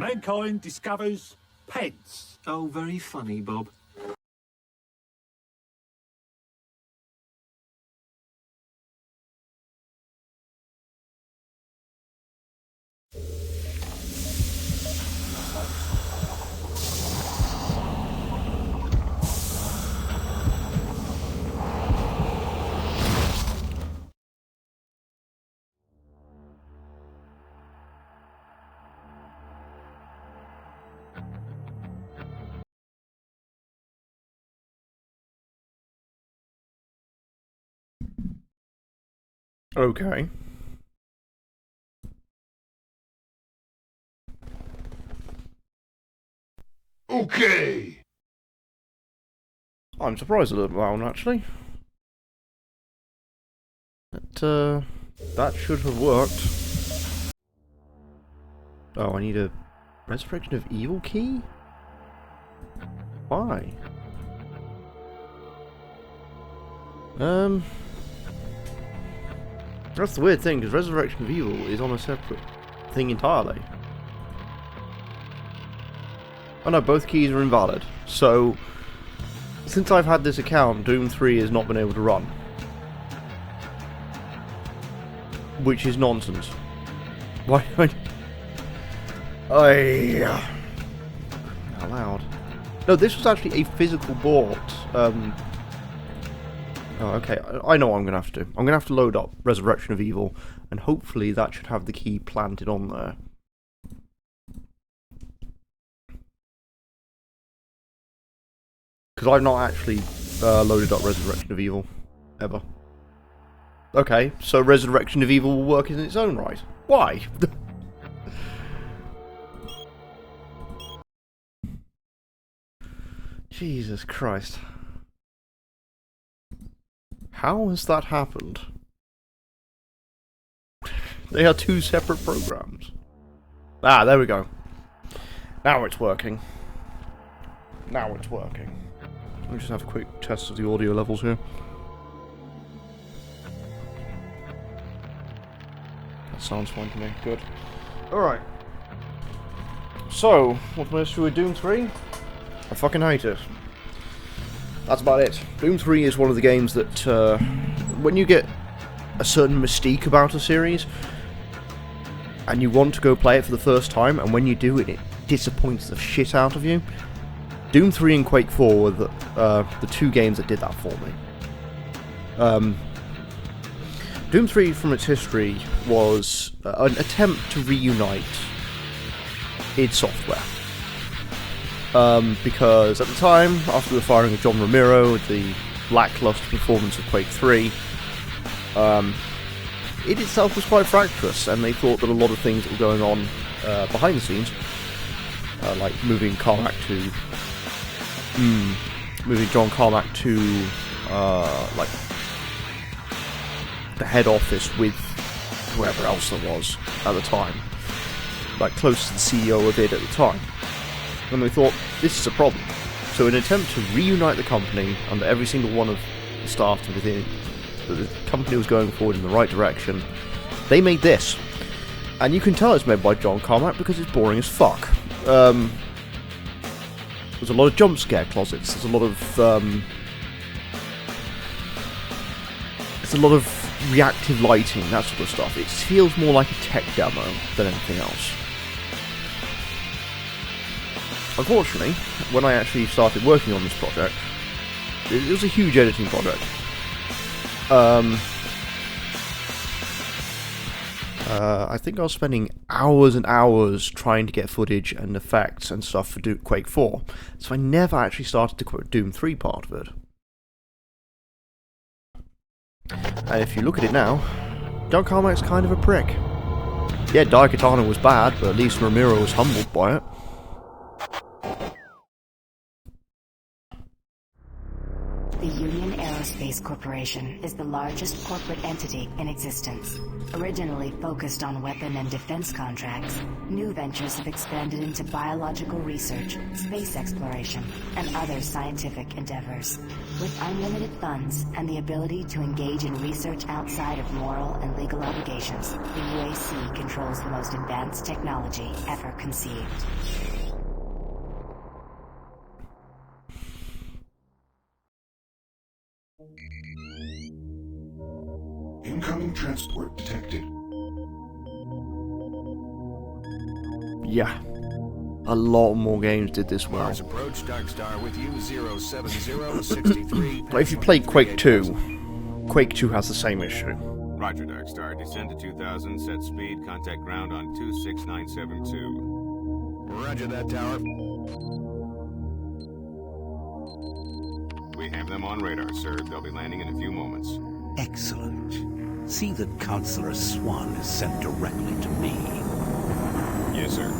Mankind discovers pets. Oh, very funny, Bob. Okay. Okay. I'm surprised a little round actually. That should have worked. Oh, I need a Resurrection of Evil key? Why? That's the weird thing, because Resurrection of Evil is on a separate thing entirely. Oh no, both keys are invalid. So, since I've had this account, Doom 3 has not been able to run. Which is nonsense. Why? Out loud. No, this was actually a physical board. Oh, okay. I know what I'm going to have to do. I'm going to have to load up Resurrection of Evil, and hopefully that should have the key planted on there. Because I've not actually loaded up Resurrection of Evil, ever. Okay, so Resurrection of Evil will work in its own right. Why? Jesus Christ. How has that happened? They are two separate programs. Ah, there we go. Now it's working. Now it's working. Let me just have a quick test of the audio levels here. That sounds fine to me. Good. Alright. So, what's my issue with Doom 3? I fucking hate it. That's about it. Doom 3 is one of the games that, when you get a certain mystique about a series, and you want to go play it for the first time, and when you do it, it disappoints the shit out of you. Doom 3 and Quake 4 were the two games that did that for me. Doom 3, from its history, was an attempt to reunite id Software. Because at the time, after the firing of John Romero, the lackluster performance of Quake 3, it itself was quite fractious, and they thought that a lot of things that were going on behind the scenes, like moving John Carmack to like the head office with whoever else there was at the time, like close to the CEO of id at the time. And they thought, this is a problem. So in an attempt to reunite the company under every single one of the staff within, that the company was going forward in the right direction, they made this. And you can tell it's made by John Carmack because it's boring as fuck. There's a lot of jump scare closets, there's a lot of reactive lighting, that sort of stuff. It feels more like a tech demo than anything else. Unfortunately, when I actually started working on this project, it was a huge editing project. I think I was spending hours and hours trying to get footage and effects and stuff for Quake 4, so I never actually started the Doom 3 part of it. And if you look at it now, John Carmack's kind of a prick. Yeah, Daikatana was bad, but at least Romero was humbled by it. The Union Aerospace Corporation is the largest corporate entity in existence. Originally focused on weapon and defense contracts, new ventures have expanded into biological research, space exploration, and other scientific endeavors. With unlimited funds and the ability to engage in research outside of moral and legal obligations, the UAC controls the most advanced technology ever conceived. Incoming transport detected. Yeah. A lot more games did this well. Approach, Dark Star with you, 07063. But if you played Quake 2, Quake 2 has the same issue. Roger, Dark Star. Descend to 2000, set speed, contact ground on 26972. Roger that, tower. We have them on radar, sir. They'll be landing in a few moments. Excellent. See that Counselor Swan is sent directly to me. Yes, sir.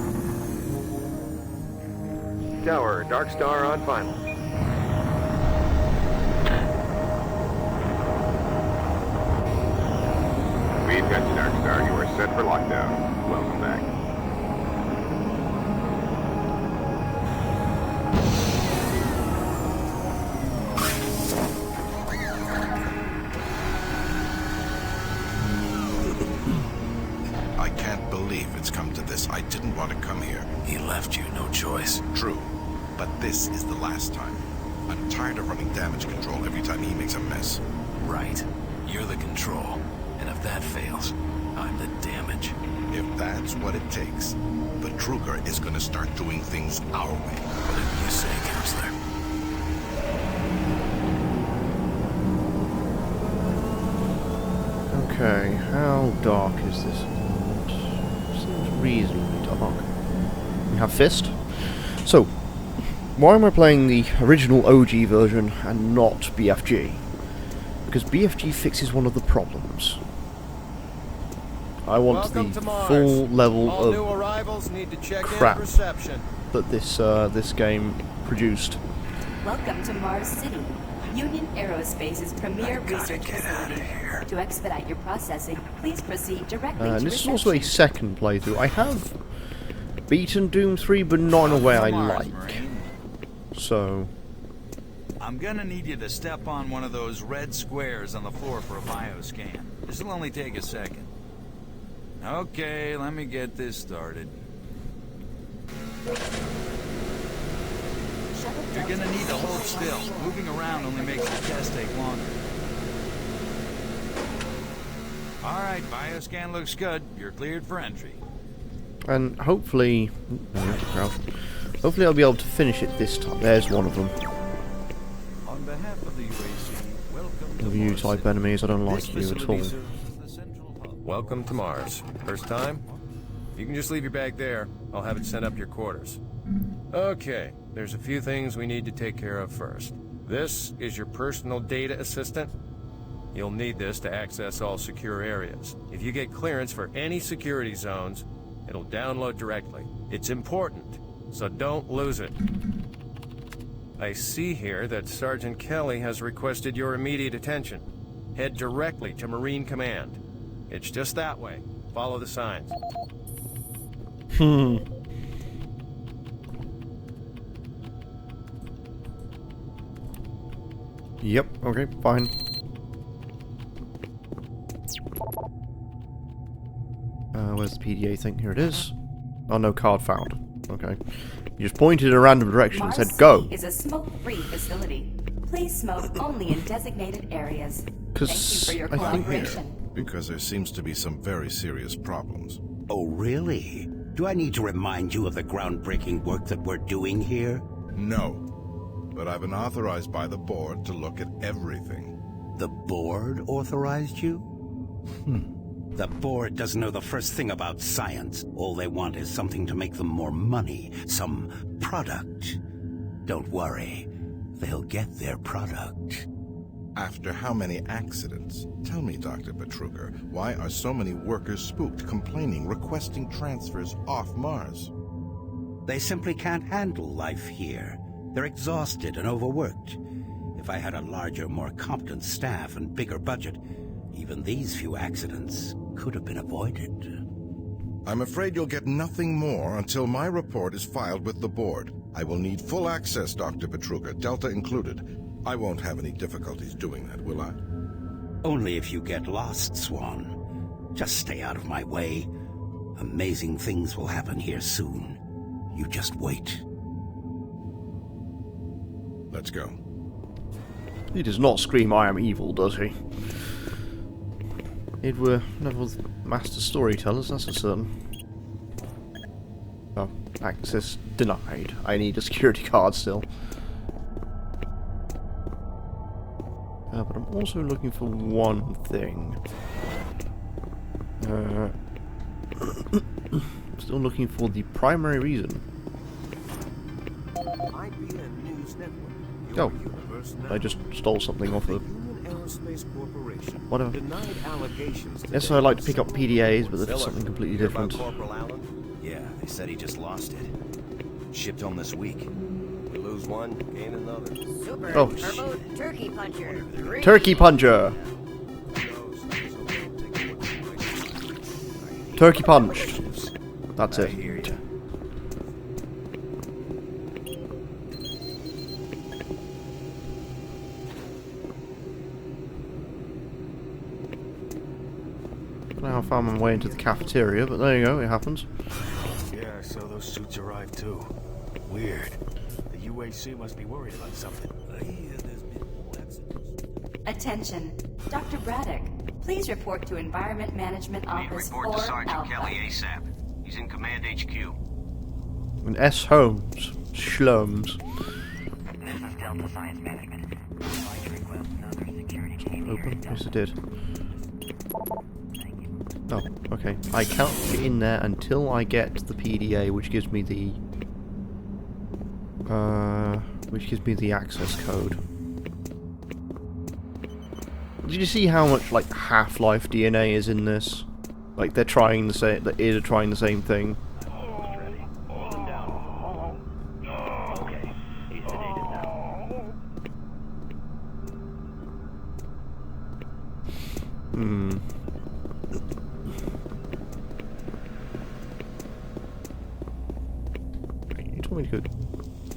Tower, Dark Star on final. We've got you, Dark Star. You are set for lockdown. Welcome back. I can't believe it's come to this. I didn't want to come here. He left you no choice. True, but this is the last time. I'm tired of running damage control every time he makes a mess. Right. You're the control. And if that fails, I'm the damage. If that's what it takes, the Truger is going to start doing things our way. Whatever you say, Counselor. Okay, how dark is this world? Seems reasonably dark. We have Fist. So, why am I playing the original OG version and not BFG? Because BFG fixes one of the problems. I want the full level of crap that this game produced. Welcome to Mars City, Union Aerospace's premier research facility. To expedite your processing, please proceed directly to this is also a reception. second playthrough. I have beaten Doom 3, but not in a way I like. So, I'm gonna need you to step on one of those red squares on the floor for a bioscan. This'll only take a second. Okay, let me get this started. You're gonna need to hold still. Moving around only makes the test take longer. Alright, bioscan looks good. You're cleared for entry. and hopefully, hopefully I'll be able to finish it this time. There's one of them. On behalf of the UAC, welcome to You Mars type City. enemies, I don't like This you at facility all. serves as the central hub. Welcome to Mars. First time? You can just leave your bag there. I'll have it sent up your quarters. Okay, there's a few things we need to take care of first. This is your personal data assistant. You'll need this to access all secure areas. If you get clearance for any security zones, it'll download directly. It's important, so don't lose it. I see here that Sergeant Kelly has requested your immediate attention. Head directly to Marine Command. It's just that way. Follow the signs. Yep, okay, fine. Where's the PDA thing? Here it is. Oh, no card found. Okay. You just pointed in a random direction and Mars said, go! City is a smoke-free facility. Please smoke only in designated areas. Thank you for your cooperation. Because there seems to be some very serious problems. Oh, really? Do I need to remind you of the groundbreaking work that we're doing here? No. But I've been authorized by the board to look at everything. The board authorized you? The board doesn't know the first thing about science. All they want is something to make them more money. Some product. Don't worry. They'll get their product. After how many accidents? Tell me, Dr. Betruger, why are so many workers spooked, complaining, requesting transfers off Mars? They simply can't handle life here. They're exhausted and overworked. If I had a larger, more competent staff and bigger budget, even these few accidents could have been avoided. I'm afraid you'll get nothing more until my report is filed with the board. I will need full access, Dr. Betruger, Delta included. I won't have any difficulties doing that, will I? Only if you get lost, Swan. Just stay out of my way. Amazing things will happen here soon. You just wait. Let's go. He does not scream, I am evil, does he? It were never master storytellers, that's a certain. Oh, access denied. I need a security card still. But I'm also looking for one thing. Still looking for the primary reason. Oh, I just stole something off of whatever. Yes, I like to pick up PDAs, but this is something completely different. Yeah, they said he just lost it. Shipped home this week. Lose one, gain another. Super Oh. Turbo Turkey Puncher. Turkey Puncher. Turkey punched. That's it. Now I found my way into the cafeteria, but there you go, it happens. Yeah, so those suits arrived too. Weird. The UAC must be worried about something. Attention, Dr. Braddock. Please report to Environment Management Office 4 Alpha. ASAP. He's in Command HQ. And S. Holmes. Schlums. This is Delta Science Management. Open? Yes, it did. Oh, okay. I can't get in there until I get the PDA, which gives me the access code. Did you see how much like Half-Life DNA is in this? Like they're trying the same. They're trying the same thing. You told me to go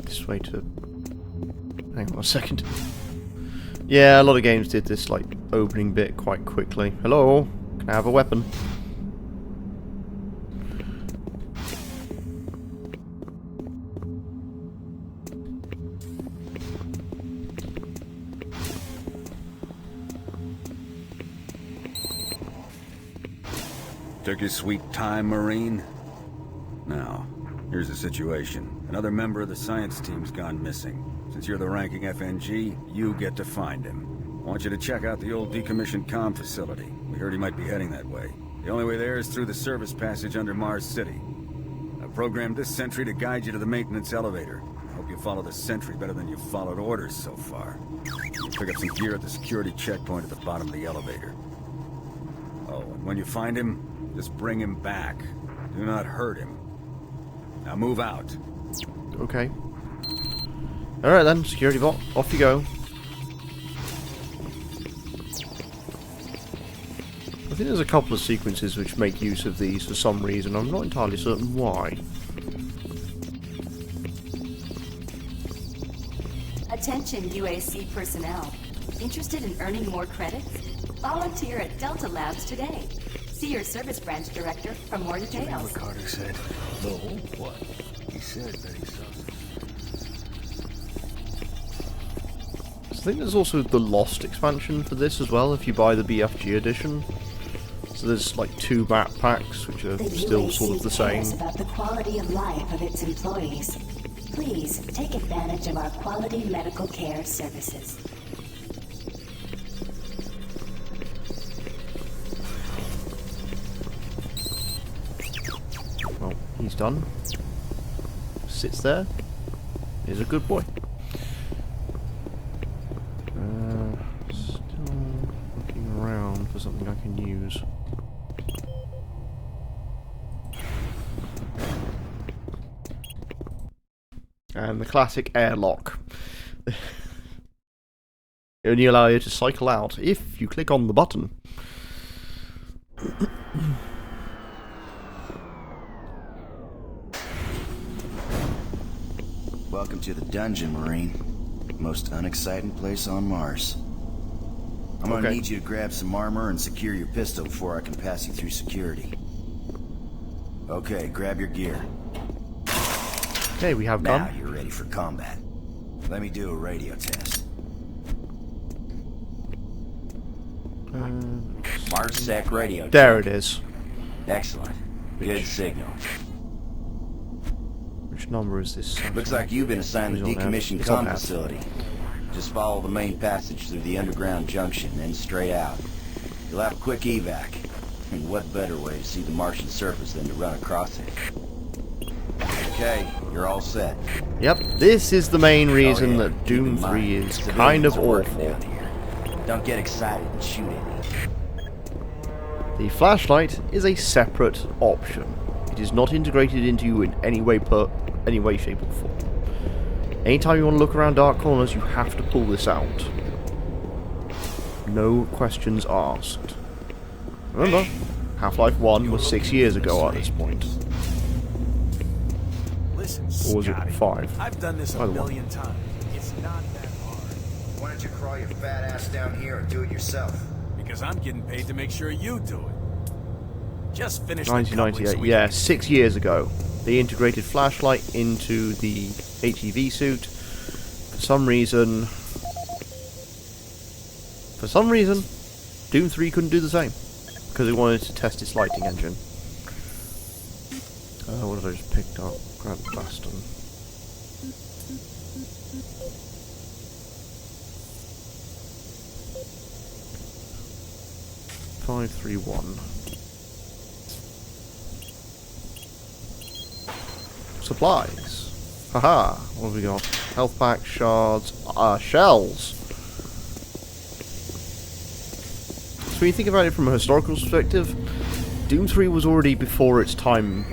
this way to... Hang on a second. Yeah, a lot of games did this like opening bit quite quickly. Hello? Can I have a weapon? Took your sweet time, Marine? Now, here's the situation. Another member of the science team's gone missing. Since you're the ranking FNG, you get to find him. I want you to check out the old decommissioned comm facility. We heard he might be heading that way. The only way there is through the service passage under Mars City. I programmed this sentry to guide you to the maintenance elevator. I hope you follow the sentry better than you've followed orders so far. You pick up some gear at the security checkpoint at the bottom of the elevator. Oh, and when you find him, just bring him back. Do not hurt him. Now move out. Okay. Alright then, security bot, off you go. I think there's a couple of sequences which make use of these for some reason. I'm not entirely certain why. Attention UAC personnel. Interested in earning more credits? Volunteer at Delta Labs today. See your service branch director for more details. What Carter said. No, what? He said that he saw I think there's also the Lost expansion for this as well, if you buy the BFG edition. So there's like 2 backpacks, which are still sort of the same. Cares about the quality of life of its employees. Please take advantage of our quality medical care services. Well, he's done. Sits there. He's a good boy. Still looking around for something I can use. And the classic airlock. It only allows you to cycle out if you click on the button. Welcome to the dungeon, Marine. Most unexciting place on Mars. I'm gonna need you to grab some armor and secure your pistol before I can pass you through security. Okay, grab your gear. Okay, we have Now gun. you're ready for combat. Let me do a radio test. MarsSec radio. There it is. Excellent. Good signal. Which number is this? Looks like you've been assigned the decommissioned It's on comm that. facility. Just follow the main passage through the underground junction, then straight out. You'll have a quick evac. And what better way to see the Martian surface than to run across it? Okay, you're all set. Yep, this is the main reason yeah, that Doom keep in 3 mind, is civilians kind of are working awful. down here. Don't get excited and shoot any. The flashlight is a separate option. It is not integrated into you in any way, shape, or form. Anytime you want to look around dark corners, you have to pull this out. No questions asked. Remember, Half-Life 1 was 6 years ago at this point. Listen, Or was it Scotty, 5? I've done this a Either one. million times. It's not that hard. Why don't you crawl your fat ass down here and do it yourself? Because I'm getting paid to make sure you do it. Just finish the coupling 1998, so we yeah, can- 6 years ago. They integrated flashlight into the HEV suit. For some reason, Doom 3 couldn't do the same. Because it wanted to test its lighting engine. What did I just pick up? Grab Baston. $531. Supplies. Haha. What have we got? Health pack, shards, shells. So when you think about it from a historical perspective, Doom 3 was already before its time,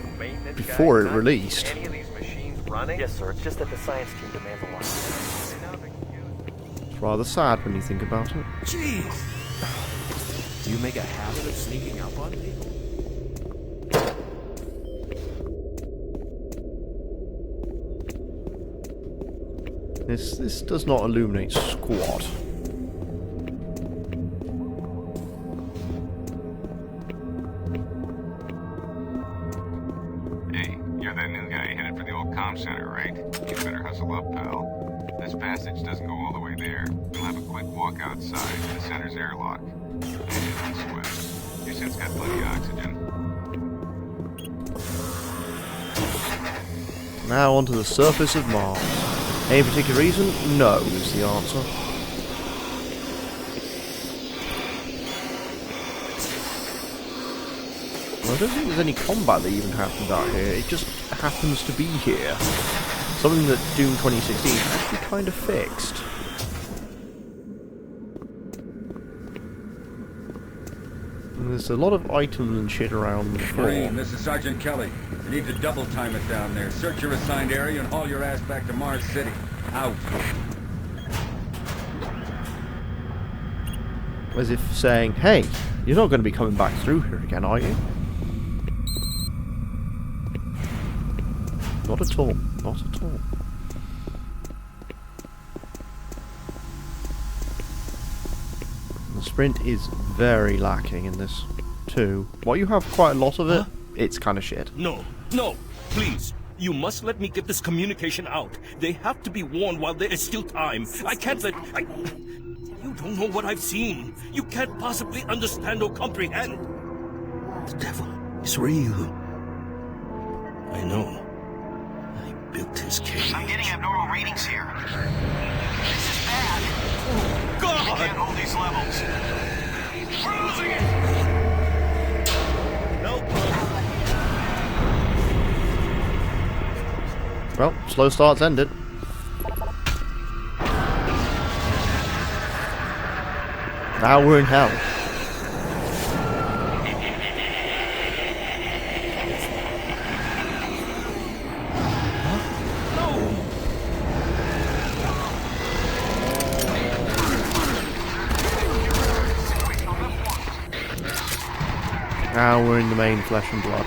before it released. Any of these machines running? Yes, sir. It's just that the science team demands a lot. It's rather sad when you think about it. Jeez! Do you make a habit of sneaking up on people? This does not illuminate squat. Hey, you're that new guy headed for the old comm center, right? You better hustle up, pal. This passage doesn't go all the way there. You'll have a quick walk outside to the center's airlock. And don't sweat. Your suit's got plenty of oxygen. Now onto the surface of Mars. Any particular reason? No is the answer. Well, I don't think there's any combat that even happens out here. It just happens to be here. Something that Doom 2016 actually kind of fixed. And there's a lot of items and shit around the floor. Marine, this is Sergeant Kelly. You need to double time it down there. Search your assigned area and haul your ass back to Mars City. Out. As if saying, hey, you're not going to be coming back through here again, are you? Not at all. Not at all. The sprint is very lacking in this, too. While you have quite a lot of it, it's kind of shit. No, no, please. You must let me get this communication out. They have to be warned while there is still time. I can't let... You don't know what I've seen. You can't possibly understand or comprehend. The devil is real. I know. I built his cage. I'm getting abnormal readings here. This is bad. God! We can't hold these levels. We're losing it! Help! Well, slow starts ended. Now we're in hell. Now we're in the main flesh and blood.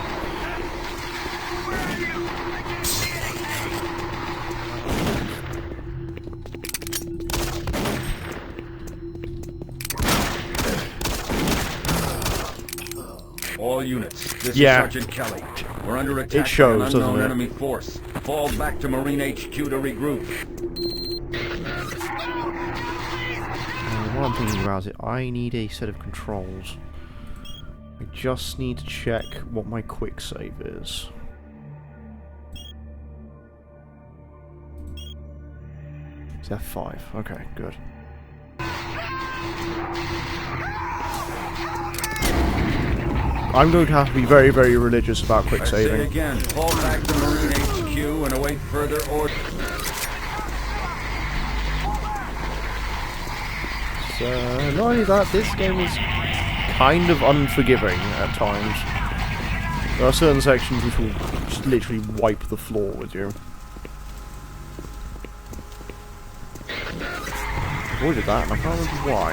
All units, this Yeah. is Sergeant Kelly. We're under attack It shows, by an doesn't unknown it? enemy force. Fall back to Marine HQ to regroup. What I'm thinking about it, I need a set of controls. I just need to check what my quick save is. It's F5. Okay, good. I'm going to have to be very, very religious about quick I say saving. again, fall back to Marine HQ and await further orders. So, not only that, this game is kind of unforgiving at times. There are certain sections which will just literally wipe the floor with you. avoided that, and I can't remember why.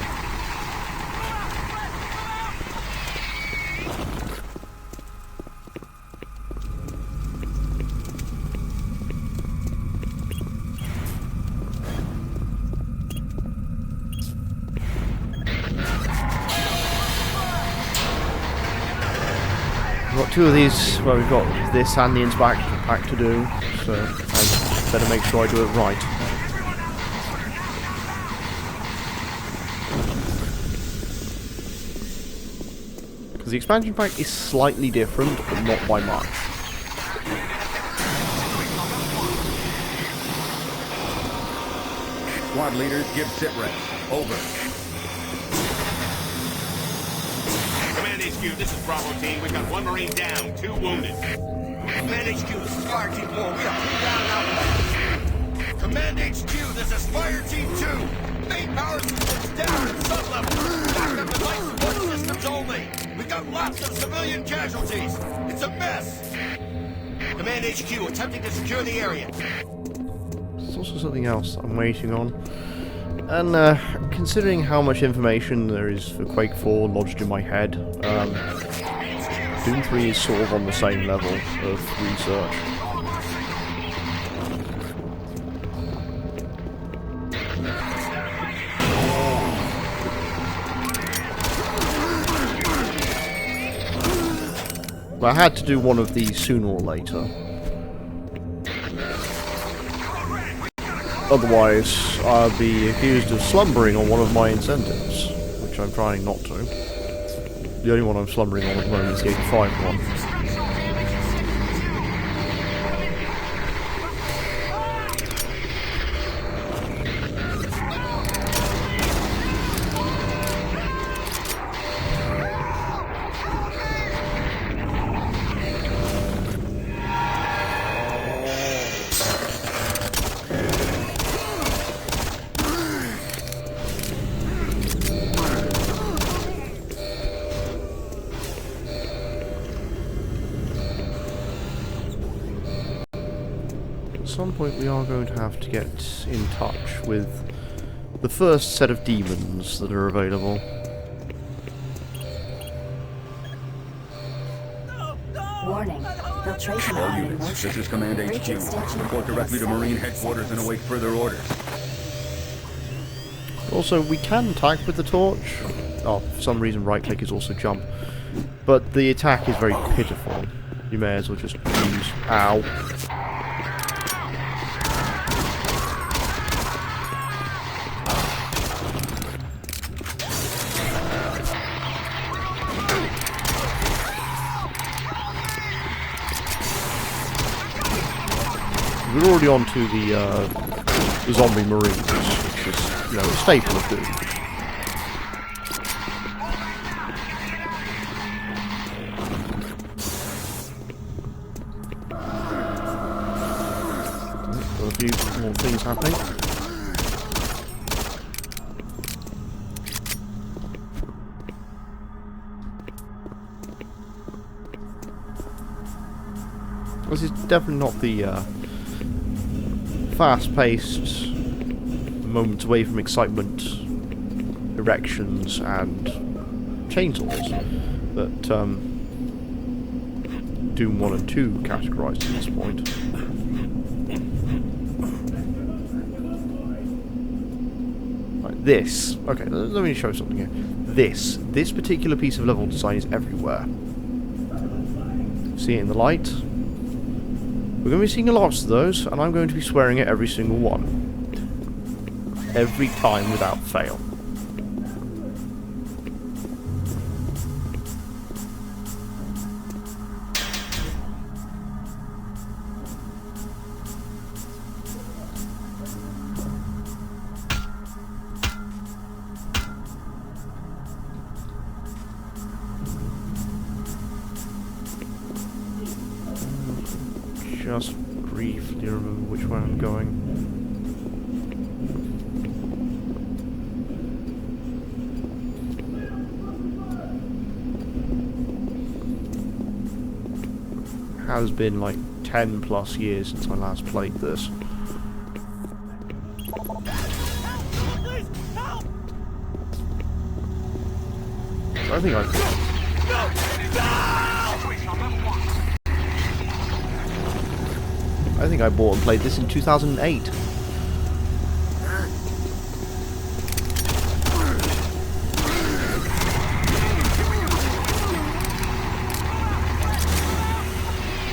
We've got two of these, well, we've got this and the inspect pack to do, so I better make sure I do it right. Because the expansion pack is slightly different, but not by much. Squad leaders, give sit reps. Over. HQ, this is Bravo team. We got 1 Marine down, 2 wounded. Command HQ, this is Fire Team 4. We got 2 down out. Command HQ, this is Fire Team 2. Main power systems down at sub-level. Backup device support systems only. We got lots of civilian casualties. It's a mess. Command HQ, attempting to secure the area. There's also something else I'm waiting on. And considering how much information there is for Quake 4 lodged in my head, Doom 3 is sort of on the same level of research. But I had to do one of these sooner or later. Otherwise, I'll be accused of slumbering on one of my incentives, which I'm trying not to. The only one I'm slumbering on at the moment is the 85 one. At some point we are going to have to get in touch with the first set of demons that are available. Warning. Filtration All on in units, motion. this is Command Bridge HQ. extension Report directly to Marine Headquarters and await further orders. Also, we can attack with the torch. Oh, for some reason right click is also jump. But the attack is very pitiful. You may as well just use... Ow. We're already on to the zombie marines, which is, you know, a staple of Doom. Got a few more things happening. This is definitely not the fast-paced, moments away from excitement, erections and chainsaws that Doom 1 and 2 categorised at this point. Right, this. Okay, let me show something here. This particular piece of level design is everywhere. See it in the light? We're going to be seeing lots of those, and I'm going to be swearing at every single one. Every time without fail. Just briefly remember which way I'm going. It has been like 10 plus years since I last played this. Please, help! I think I... I think I bought and played this in 2008.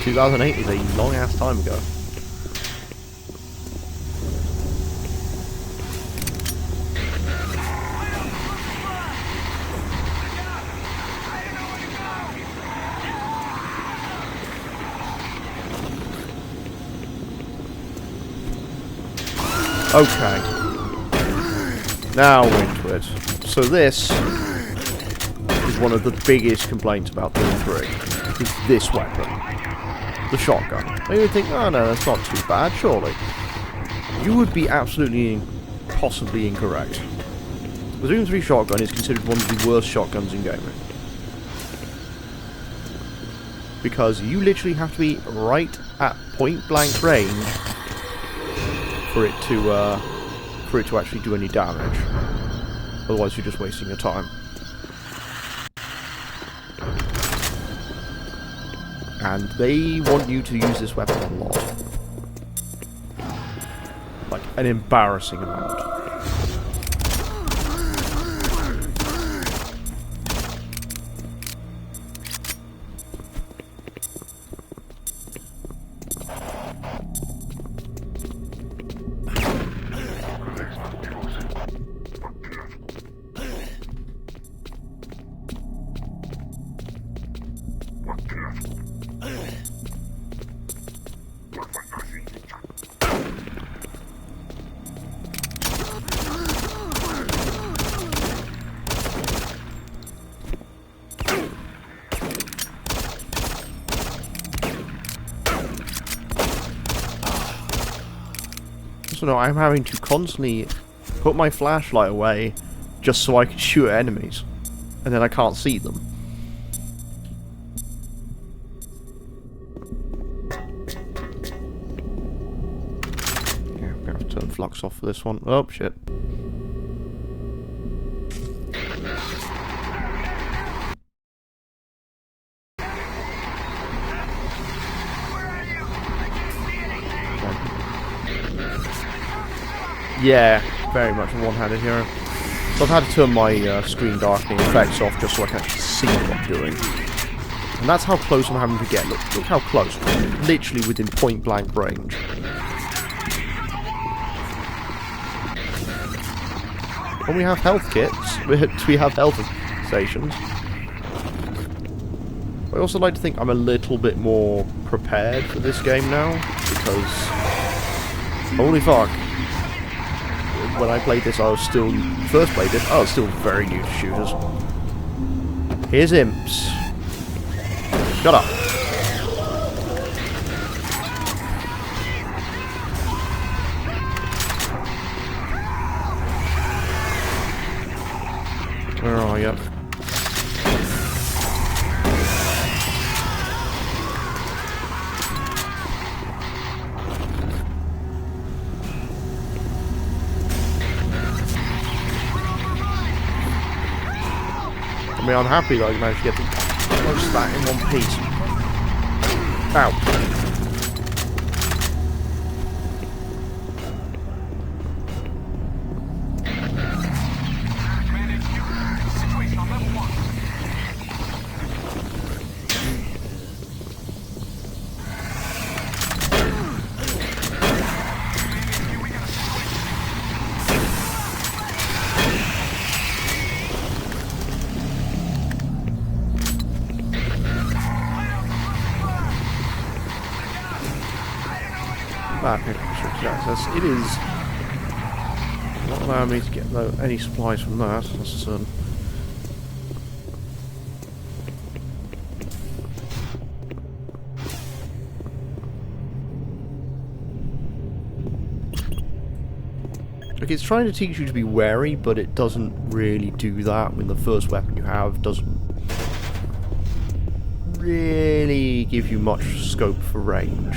...2008 is a long-ass time ago. Okay. Now we're into it. So this is one of the biggest complaints about Doom 3. Is this weapon. The shotgun. And you would think, oh no, that's not too bad, surely. You would be absolutely possibly incorrect. The Doom 3 shotgun is considered one of the worst shotguns in gaming. Because you literally have to be right at point blank range for it to actually do any damage. Otherwise you're just wasting your time. And they want you to use this weapon a lot. Like, an embarrassing amount. So no, I'm having to constantly put my flashlight away just so I can shoot at enemies. And then I can't see them. Yeah, I'm gonna have to turn flux off for this one. Oh, shit. Yeah, very much a one-handed hero. So I've had to turn my screen darkening effects off just so I can actually see what I'm doing. And that's how close I'm having to get. Look how close. Literally within point-blank range. When we have health kits, we have health stations. I also like to think I'm a little bit more prepared for this game now, because... holy fuck. When I played this, I was still very new to shooters. Here's imps. Shut up. Where are you? I mean, I'm happy that I managed to get most of that in one piece. Ow. Access. It is not allowing me to get any supplies from that, that's certain. Like, it's trying to teach you to be wary, but it doesn't really do that when the first weapon you have doesn't really give you much scope for range.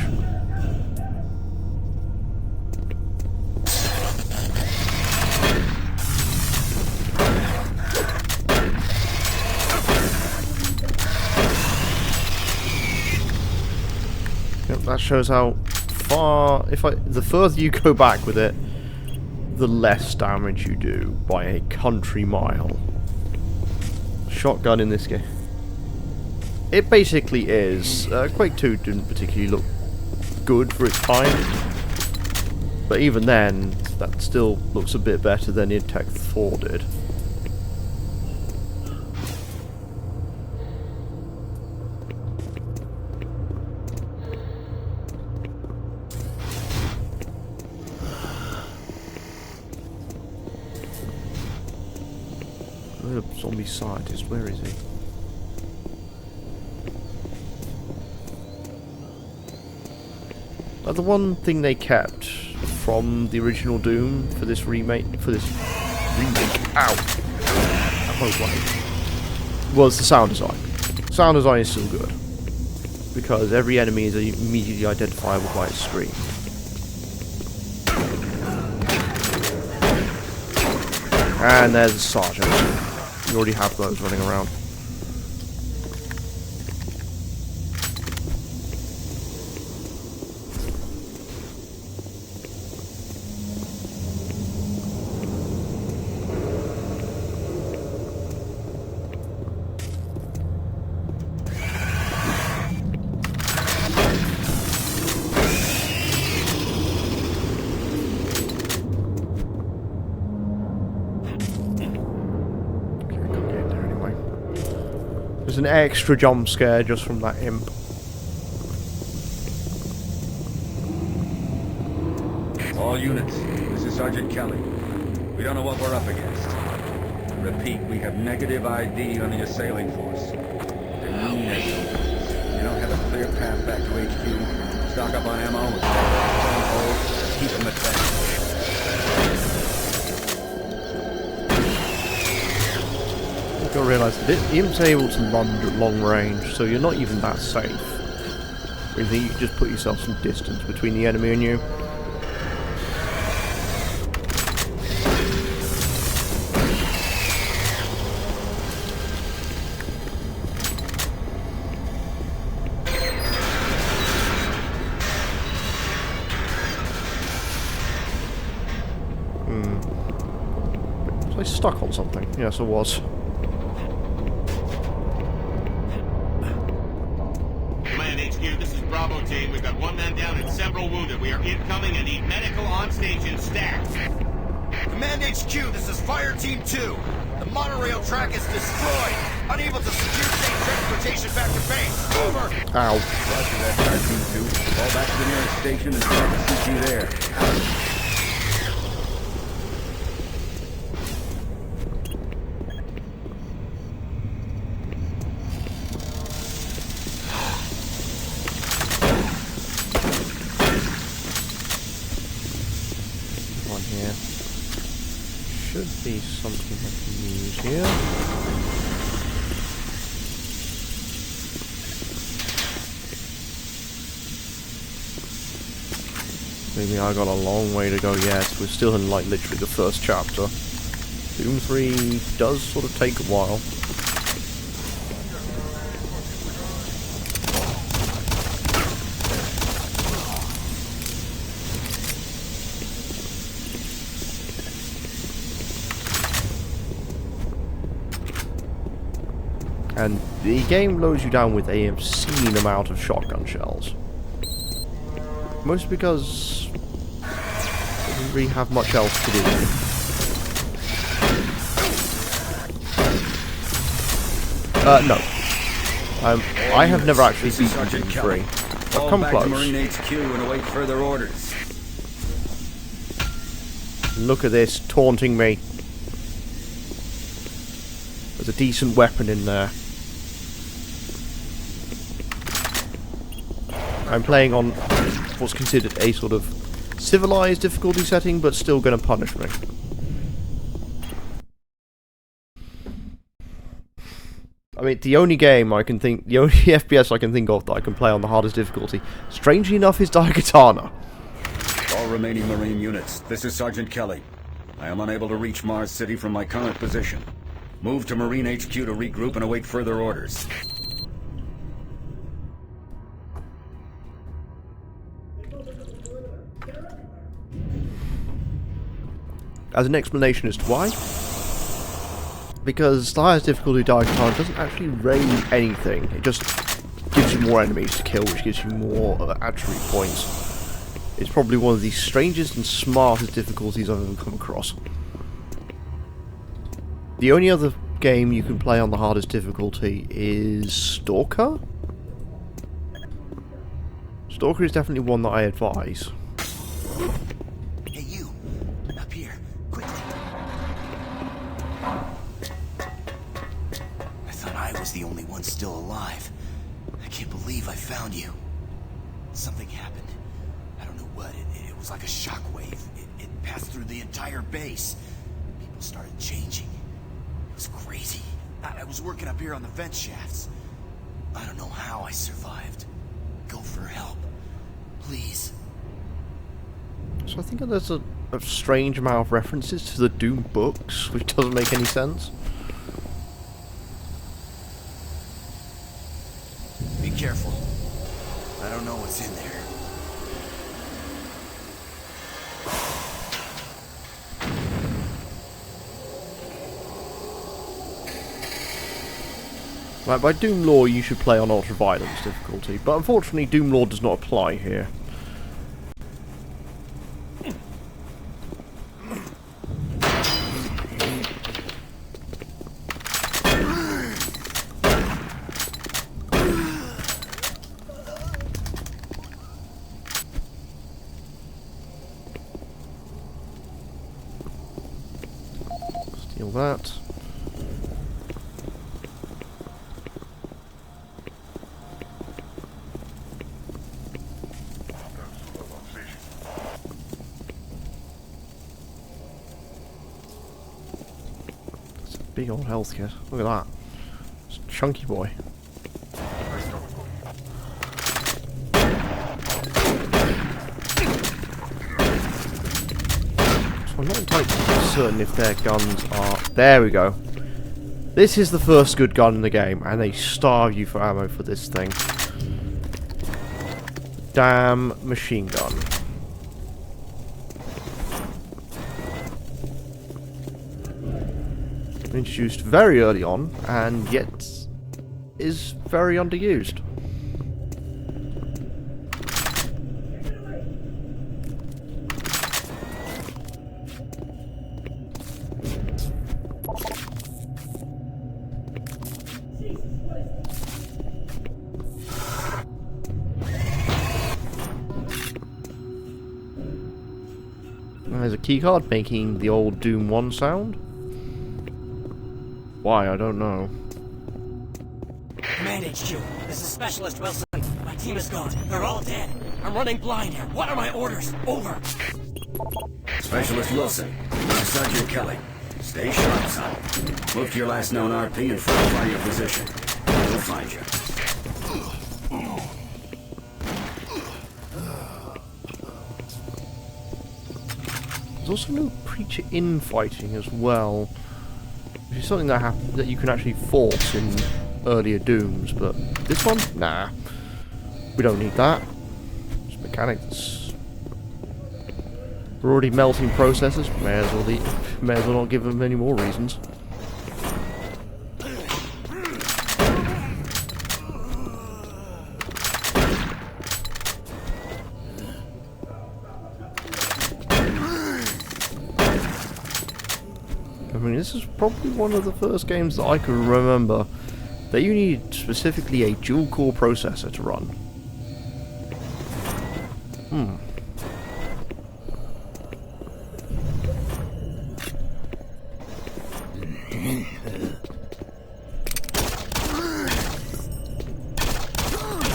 that shows how far. The further you go back with it, the less damage you do by a country mile. Shotgun in this game. It basically is. Quake 2 didn't particularly look good for its time, but even then, that still looks a bit better than Intech 4 did. Zombie scientist, where is he? The one thing they kept from the original Doom for this remake, was the sound design. Sound design is still good, because every enemy is immediately identifiable by its scream. And there's the sergeant. You already have those running around. There's an extra jump scare just from that imp. All units, this is Sergeant Kelly. We don't know what we're up against. Repeat, we have negative ID on the assailing force. They're mean as you don't have a clear path back to HQ. Stock up on ammo and keep them at bay. You'll realise that the imp's able to lunge at long range, so you're not even that safe. You think you can just put yourself some distance between the enemy and you. Was I stuck on something? Yes, I was. Bravo team, we've got one man down and several wounded. We are incoming and need medical on station stat. Command HQ, this is Fire Team 2. The monorail track is destroyed. Unable to secure safe transportation back to base. Over. Ow. Roger that, Fire Team 2. Fall back to the nearest station and start to shoot you there. Should be something I can use here. Maybe I got a long way to go yet. We're still in like literally the first chapter. Doom 3 does sort of take a while. And the game loads you down with an obscene amount of shotgun shells. Mostly because it doesn't really have much else to do. No. I have never actually beaten Doom 3. I've come close. Marine HQ and await further orders. Look at this, taunting me. There's a decent weapon in there. I'm playing on what's considered a sort of civilized difficulty setting, but still going to punish me. I mean, the only FPS I can think of that I can play on the hardest difficulty, strangely enough, is Daikatana. All remaining Marine units, this is Sergeant Kelly. I am unable to reach Mars City from my current position. Move to Marine HQ to regroup and await further orders. As an explanation as to why, because the highest difficulty Dark Time doesn't actually raise anything, it just gives you more enemies to kill, which gives you more attribute points. It's probably one of the strangest and smartest difficulties I've ever come across. The only other game you can play on the hardest difficulty is Stalker? Stalker is definitely one that I advise. Hey, you! Up here, quickly! I thought I was the only one still alive. I can't believe I found you. Something happened. I don't know what. It was like a shockwave. It passed through the entire base. People started changing. It was crazy. I was working up here on the vent shafts. I don't know how I survived. Go for help. Please. So I think there's a strange amount of references to the Doom books, which doesn't make any sense. Be careful. I don't know what's in there. Right, by Doom Law you should play on Ultra Violence difficulty, but unfortunately Doom Law does not apply here. Steal that. Big old health kit. Look at that. It's a chunky boy. So I'm not entirely certain if their guns are... There we go. This is the first good gun in the game, and they starve you for ammo for this thing. Damn machine gun. Introduced very early on, and yet is very underused. There's a keycard making the old Doom 1 sound. Why, I don't know. Command HQ, this is Specialist Wilson. My team is gone. They're all dead. I'm running blind here. What are my orders? Over. Specialist Wilson, Sergeant Kelly. Stay sharp, son. Move to your last known RP and fortify your position. We'll find you. There's also no Preacher infighting as well. Which is something that you can actually force in earlier Dooms, but this one? Nah. We don't need that. It's mechanics. We're already melting processors. May as well not give them any more reasons. I mean, this is probably one of the first games that I can remember that you need specifically a dual-core processor to run. Hmm.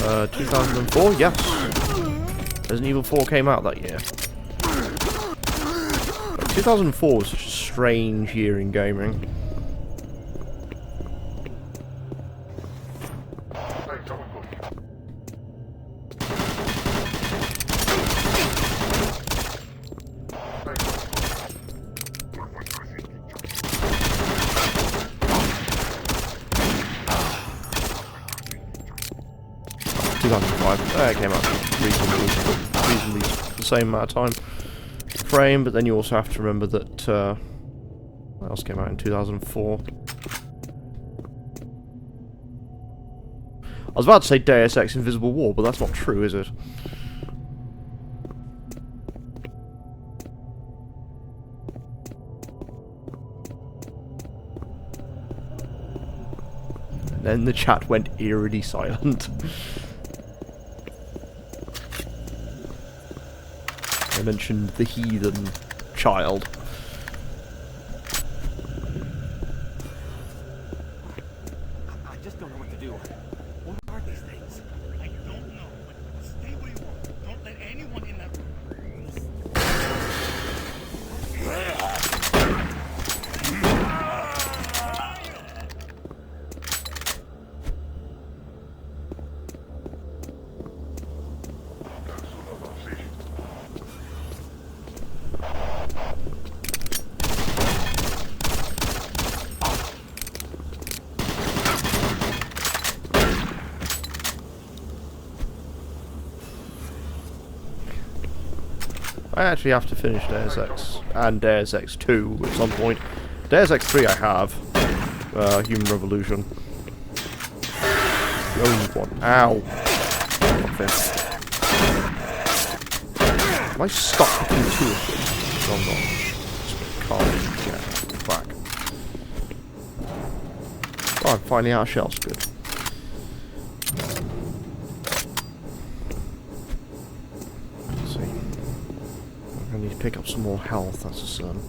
Uh, 2004? Yes. Resident Evil 4 came out that year. 2004 was such a strange year in gaming. It came out reasonably the same amount of time frame, but then you also have to remember that what else came out in 2004? I was about to say Deus Ex Invisible War, but that's not true, is it? And then the chat went eerily silent. I mentioned the heathen child. I just don't know what to do. What are these things? I don't know, but stay where you are. Don't let anyone in that I actually have to finish Deus Ex and Deus Ex 2 at some point. Deus Ex 3 I have. Human Revolution. The only one. Ow. Am I stuck between two of them? No, I'm not. Just can't get back. Oh, I'm finally out of shells. Good. I need to pick up some more health, that's a certain.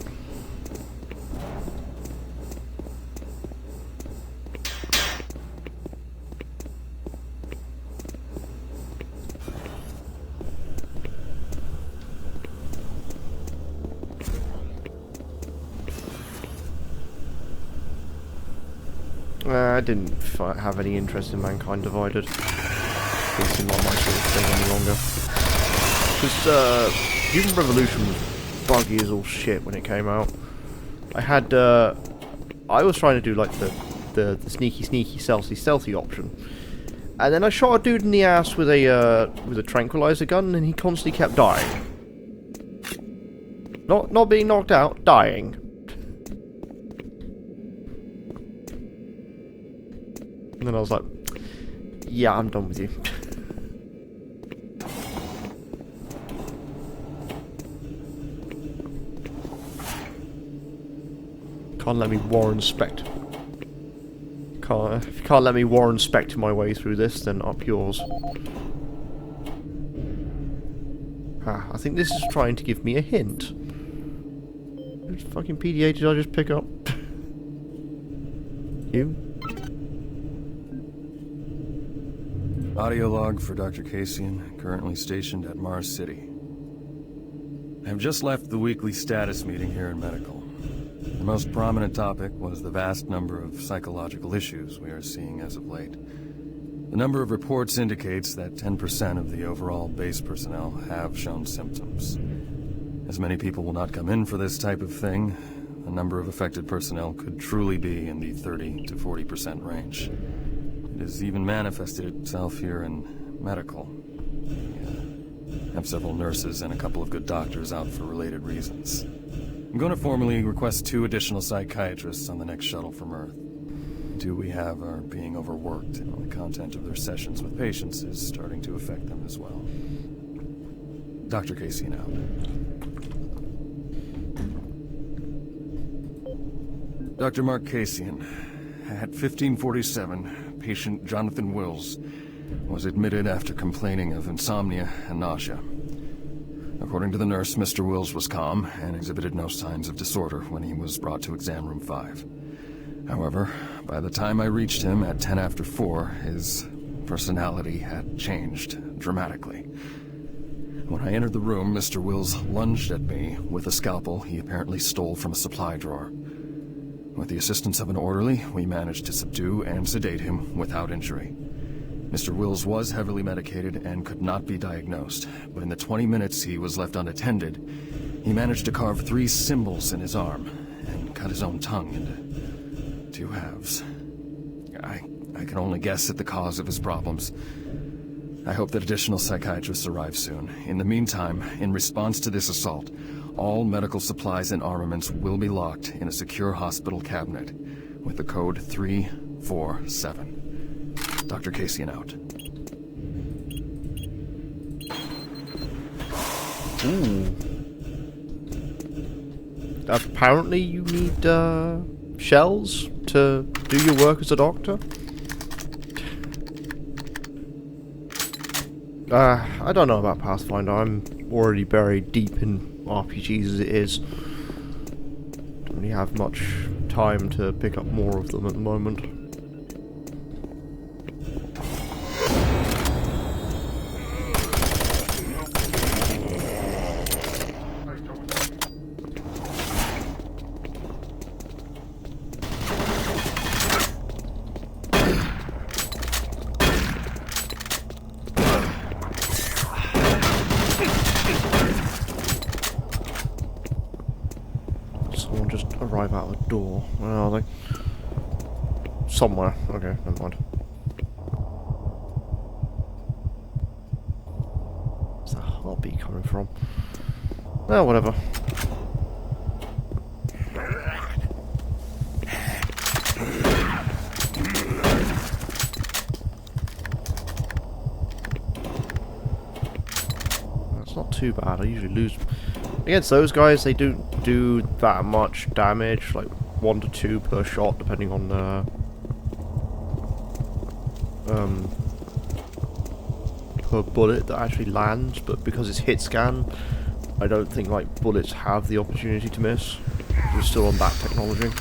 I didn't have any interest in Mankind Divided. Didn't seem like my sort of thing any longer. Because, Human Revolution was buggy as all shit when it came out. I was trying to do like the sneaky stealthy option, and then I shot a dude in the ass with a tranquilizer gun, and he constantly kept dying. Not being knocked out, dying. And then I was like, yeah, I'm done with you. Can't let me Warren Spect. If you can't let me Warren Spect my way through this, then up yours. I think this is trying to give me a hint. Which fucking PDA did I just pick up? You? Audio log for Dr. Cassian, currently stationed at Mars City. I have just left the weekly status meeting here in Medical. The most prominent topic was the vast number of psychological issues we are seeing as of late. The number of reports indicates that 10% of the overall base personnel have shown symptoms. As many people will not come in for this type of thing, the number of affected personnel could truly be in the 30 to 40% range. It has even manifested itself here in Medical. We have several nurses and a couple of good doctors out for related reasons. I'm going to formally request 2 additional psychiatrists on the next shuttle from Earth. 2 we have are being overworked, and the content of their sessions with patients is starting to affect them as well. Dr. Cassian out. Dr. Mark Cassian. At 1547, patient Jonathan Wills was admitted after complaining of insomnia and nausea. According to the nurse, Mr. Wills was calm and exhibited no signs of disorder when he was brought to exam room 5. However, by the time I reached him at 10 after 4, his personality had changed dramatically. When I entered the room, Mr. Wills lunged at me with a scalpel he apparently stole from a supply drawer. With the assistance of an orderly, we managed to subdue and sedate him without injury. Mr. Wills was heavily medicated and could not be diagnosed, but in the 20 minutes he was left unattended, he managed to carve 3 symbols in his arm and cut his own tongue into 2 halves. I can only guess at the cause of his problems. I hope that additional psychiatrists arrive soon. In the meantime, in response to this assault, all medical supplies and armaments will be locked in a secure hospital cabinet with the code 347. Dr. Casian out. Ooh. Apparently you need shells to do your work as a doctor? I don't know about Pathfinder. I'm already buried deep in RPGs as it is. Don't really have much time to pick up more of them at the moment. Arrive out the door. Where are they? Somewhere. Okay, never mind. Where's that heartbeat coming from? Well, whatever. That's not too bad. I usually lose. Against those guys, they don't do that much damage, like 1 to 2 per shot, depending on per bullet that actually lands. But because it's hit scan, I don't think like bullets have the opportunity to miss. We're still on that technology.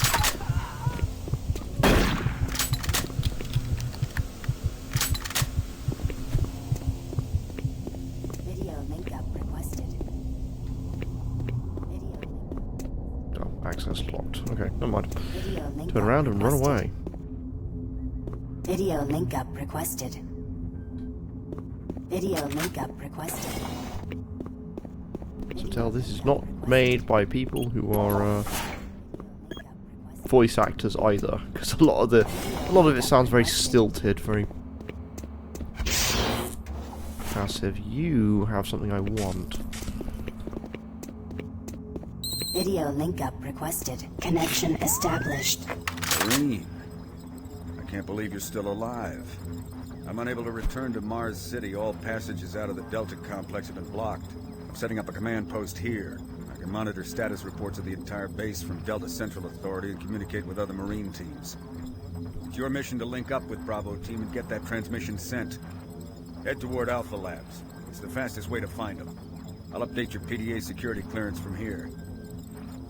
Access locked. Okay, never mind. Turn around and run away. Video link up requested. Video link up requested. So tell this is not made by people who are voice actors either, because a lot of it sounds very stilted, very passive. You have something I want. Video link up requested. Connection established. Marine, I can't believe you're still alive. I'm unable to return to Mars City. All passages out of the Delta complex have been blocked. I'm setting up a command post here. I can monitor status reports of the entire base from Delta Central Authority and communicate with other Marine teams. It's your mission to link up with Bravo Team and get that transmission sent. Head toward Alpha Labs. It's the fastest way to find them. I'll update your PDA security clearance from here.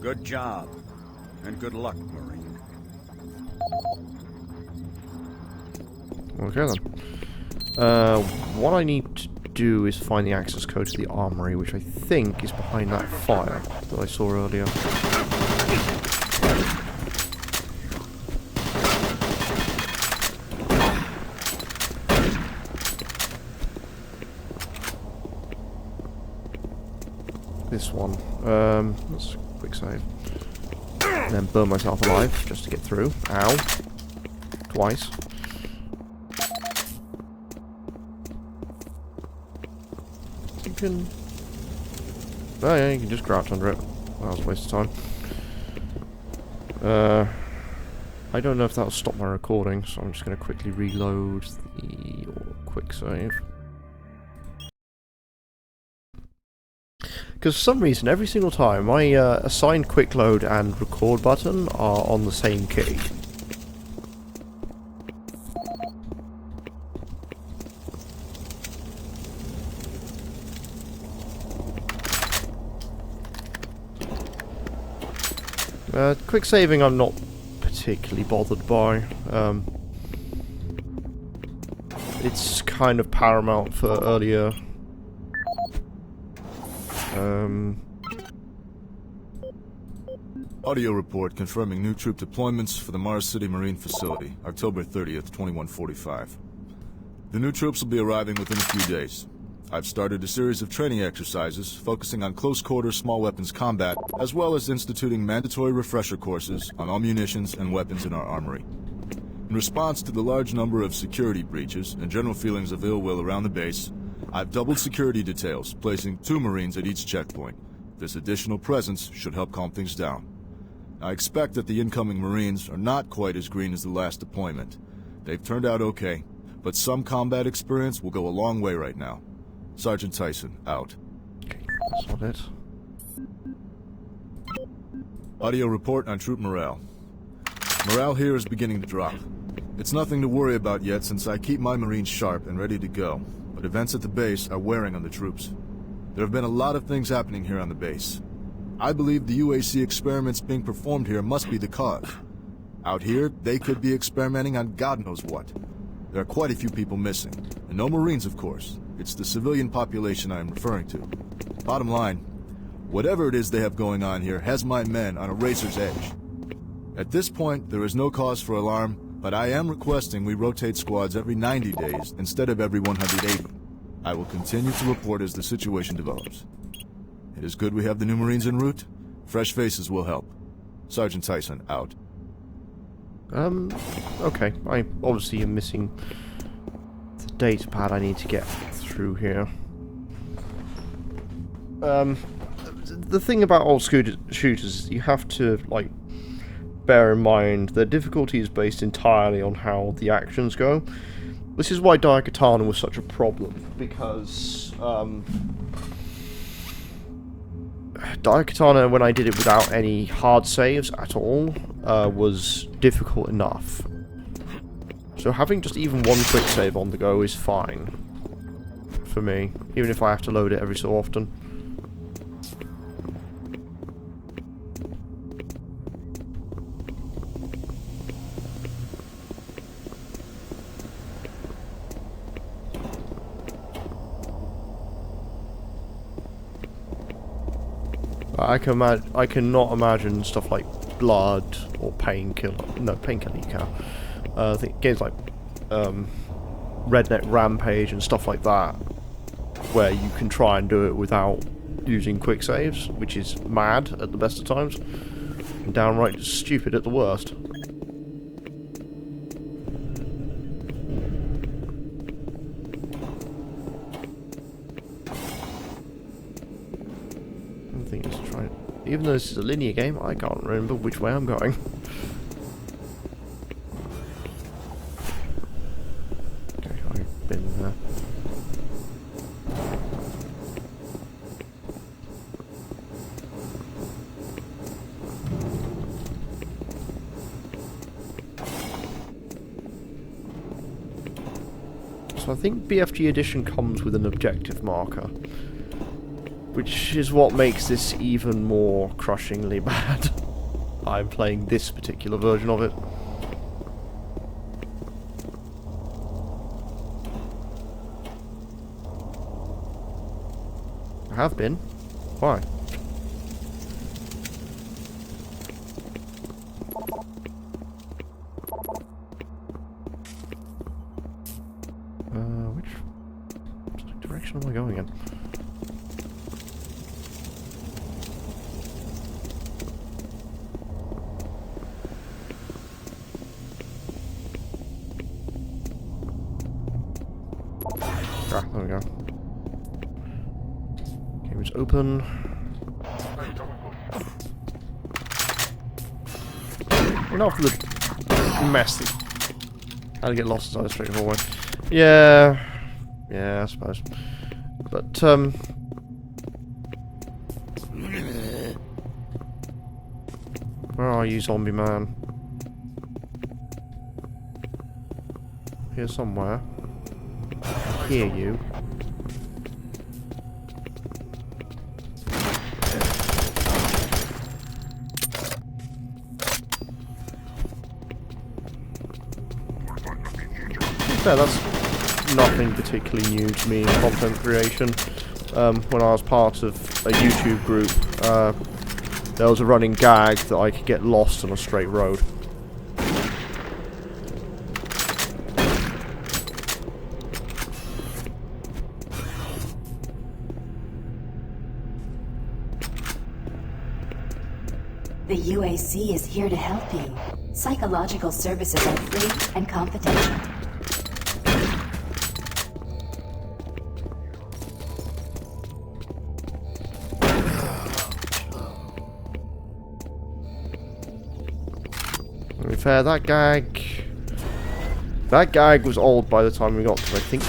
Good job, and good luck, Marine. Okay then. What I need to do is find the access code to the armory, which I think is behind that fire that I saw earlier. This one. Let's quick save. And then burn myself alive just to get through. Ow. Twice. You can... Oh yeah, you can just crouch under it. That was a waste of time. I don't know if that'll stop my recording, so I'm just going to quickly reload the quick save. Because for some reason, every single time, my assign quick load and record button are on the same key. Quick saving I'm not particularly bothered by. It's kind of paramount for earlier audio report confirming new troop deployments for the Mars City Marine Facility, October 30th, 2145. The new troops will be arriving within a few days. I've started a series of training exercises focusing on close-quarter small weapons combat, as well as instituting mandatory refresher courses on all munitions and weapons in our armory. In response to the large number of security breaches and general feelings of ill will around the base, I've doubled security details, placing 2 Marines at each checkpoint. This additional presence should help calm things down. I expect that the incoming Marines are not quite as green as the last deployment. They've turned out okay, but some combat experience will go a long way right now. Sergeant Tyson, out. Okay, that's not it. Audio report on troop morale. Morale here is beginning to drop. It's nothing to worry about yet since I keep my Marines sharp and ready to go, but events at the base are wearing on the troops. There have been a lot of things happening here on the base. I believe the UAC experiments being performed here must be the cause. Out here, they could be experimenting on God knows what. There are quite a few people missing, and no Marines, of course. It's the civilian population I am referring to. Bottom line, whatever it is they have going on here has my men on a razor's edge. At this point, there is no cause for alarm, but I am requesting we rotate squads every 90 days instead of every 180. I will continue to report as the situation develops. It is good we have the new Marines en route. Fresh faces will help. Sergeant Tyson, out. Okay. I obviously am missing the data pad I need to get through here. The thing about old shooters is you have to, like, bear in mind the difficulty is based entirely on how the actions go. This is why Daikatana was such a problem, because Daikatana, when I did it without any hard saves at all, was difficult enough. So having just even one quick save on the go is fine for me, even if I have to load it every so often. I cannot imagine stuff like Blood or Painkiller. No, Painkiller you can. I think games like Redneck Rampage and stuff like that, where you can try and do it without using quick saves, which is mad at the best of times, and downright stupid at the worst. Even though this is a linear game, I can't remember which way I'm going. Okay, I've been there. So I think BFG Edition comes with an objective marker, which is what makes this even more crushingly bad. I'm playing this particular version of it. I have been. Why? Which direction am I going in? Ah, there we go. Game is open. Enough of the mess that how to get lost inside a straightforward. Yeah, I suppose. But where are you, zombie man? Here somewhere. I hear you. Yeah, that's nothing particularly new to me in content creation. When I was part of a YouTube group, there was a running gag that I could get lost on a straight road. The UAC is here to help you. Psychological services are free and confidential. To be fair, that gag was old by the time we got to, I think.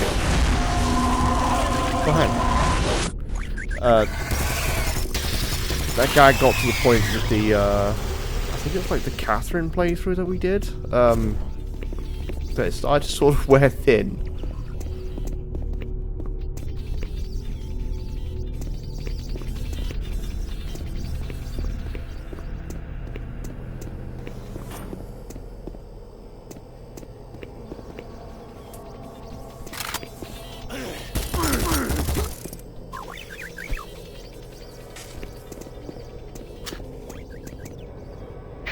Go ahead. That gag got to the point that the, I think it was like the Catherine playthrough that we did, that it started to sort of wear thin.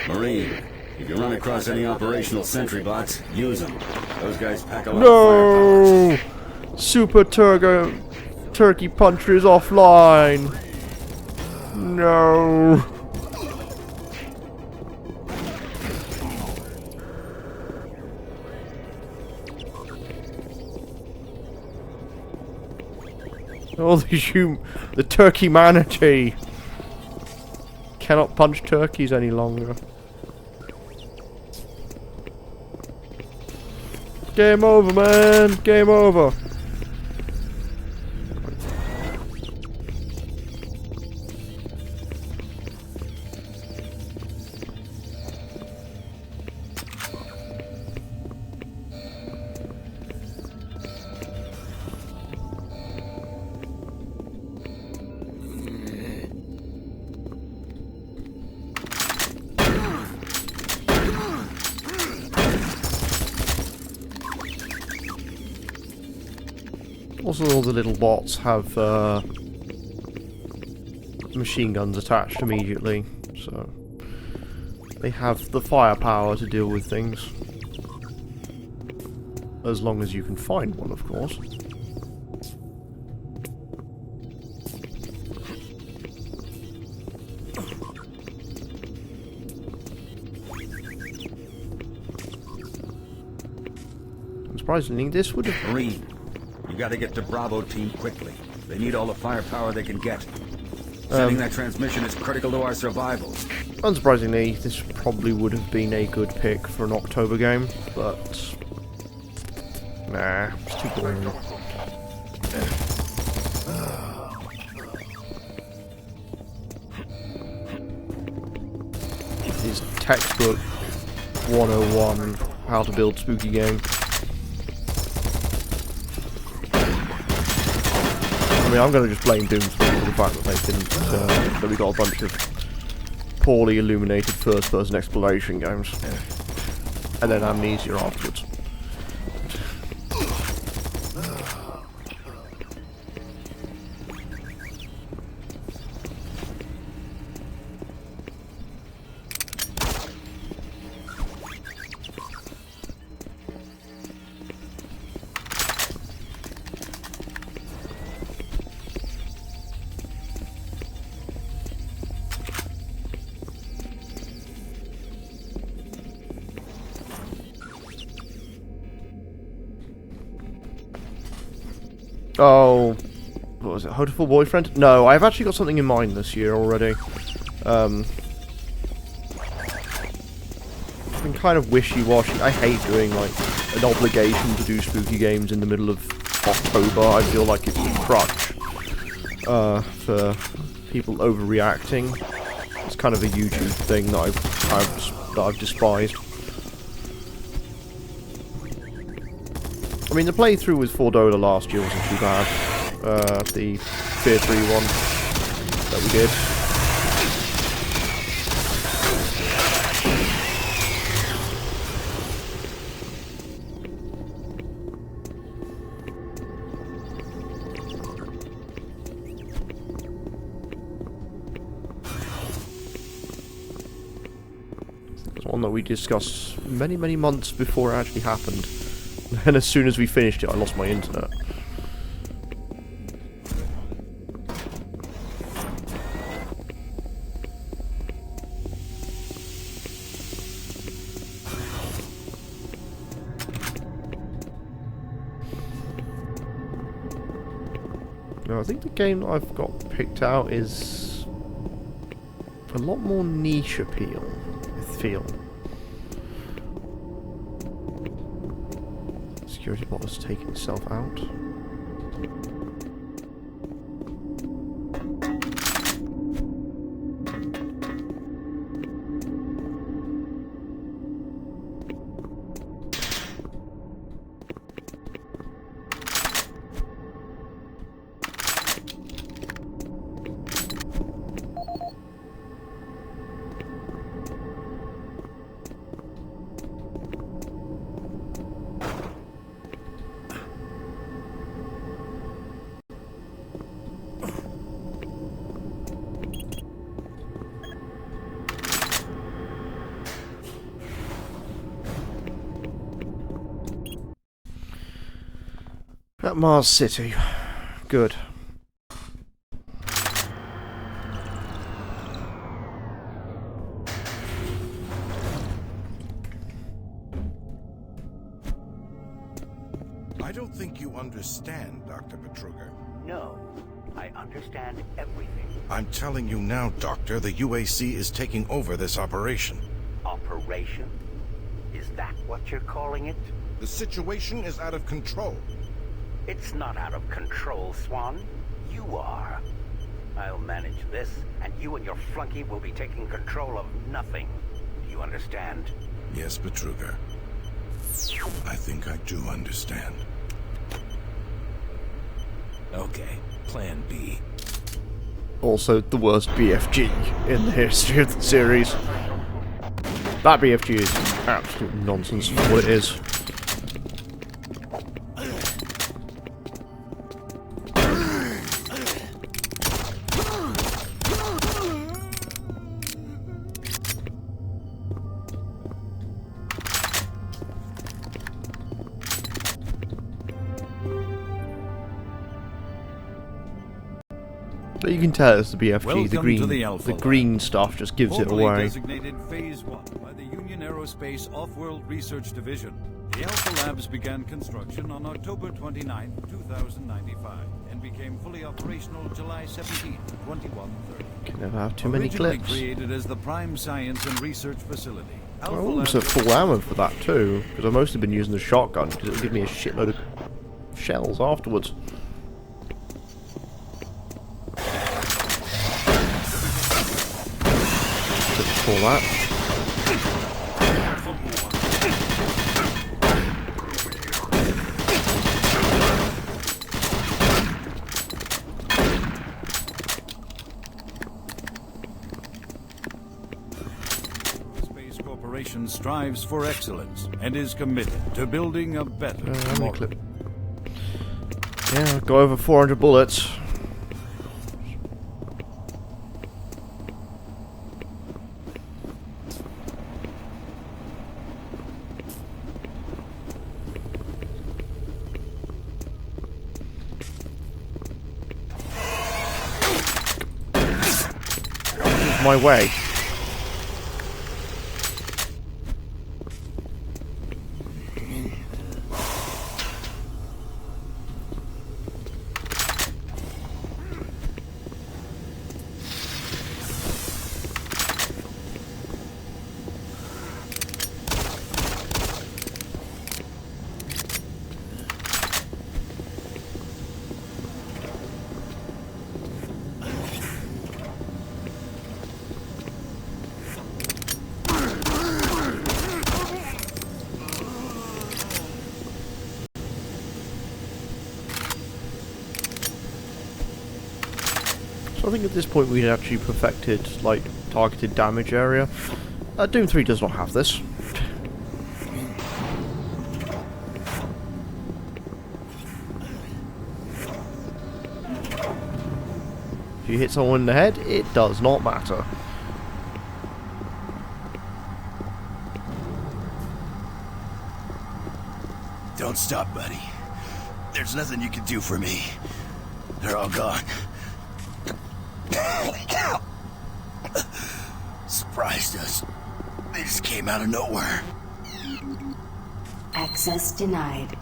Marine, if you run across any operational sentry bots, use them. Those guys pack a lot No! of firepower. Super Turkey Puncher is offline. No. Oh, the turkey manatee cannot punch turkeys any longer. Game over, man. Game over. Also, all the little bots have machine guns attached immediately, so they have the firepower to deal with things. As long as you can find one, of course. Surprisingly, this would have... Marine, you gotta get to Bravo team quickly. They need all the firepower they can get. Sending that transmission is critical to our survival. Unsurprisingly, this probably would have been a good pick for an October game, but... nah, it's too boring. It is textbook 101, how to build spooky game. I mean, I'm going to just blame Doom 3 for the fact that they didn't, that we got a bunch of poorly illuminated first-person exploration games. And then Amnesia afterwards. Oh, what was it? Hopeful Boyfriend? No, I've actually got something in mind this year already. I've been kind of wishy-washy. I hate doing like an obligation to do spooky games in the middle of October. I feel like it's a crutch for people overreacting. It's kind of a YouTube thing that I've despised. I mean, the playthrough with $4 last year wasn't too bad. The Fear 3 one that we did. It's one that we discussed many, many months before it actually happened. And as soon as we finished it, I lost my internet. I think the game that I've got picked out is a lot more niche appeal, I feel. Security bot has taken itself out. At Mars City. Good. I don't think you understand, Dr. Betruger. No, I understand everything. I'm telling you now, Doctor, the UAC is taking over this operation. Operation? Is that what you're calling it? The situation is out of control. It's not out of control, Swan. You are. I'll manage this, and you and your flunky will be taking control of nothing. Do you understand? Yes, Betruger. I think I do understand. Okay, plan B. Also, the worst BFG in the history of the series. That BFG is absolute nonsense for what it is. But you can tell it's the BFG. Welcome the green stuff just gives it away. Designated Phase 1 by the Union Aerospace Off-World Research Division. The Alpha Labs began construction on October 29, 2095, and became fully operational July 17, 2130. Can never have too many clips. Created as the Prime Science and Research Facility. I almost at full ammo for that too, because I've mostly been using the shotgun because it'll give me a shitload of shells afterwards. For that. Space Corporation strives for excellence and is committed to building a better tomorrow. Yeah, go over 400 bullets. My way. I think at this point we'd actually perfected, like, targeted damage area. Doom 3 does not have this. If you hit someone in the head, it does not matter. Don't stop, buddy. There's nothing you can do for me. They're all gone. Surprised us. They just came out of nowhere. Access denied.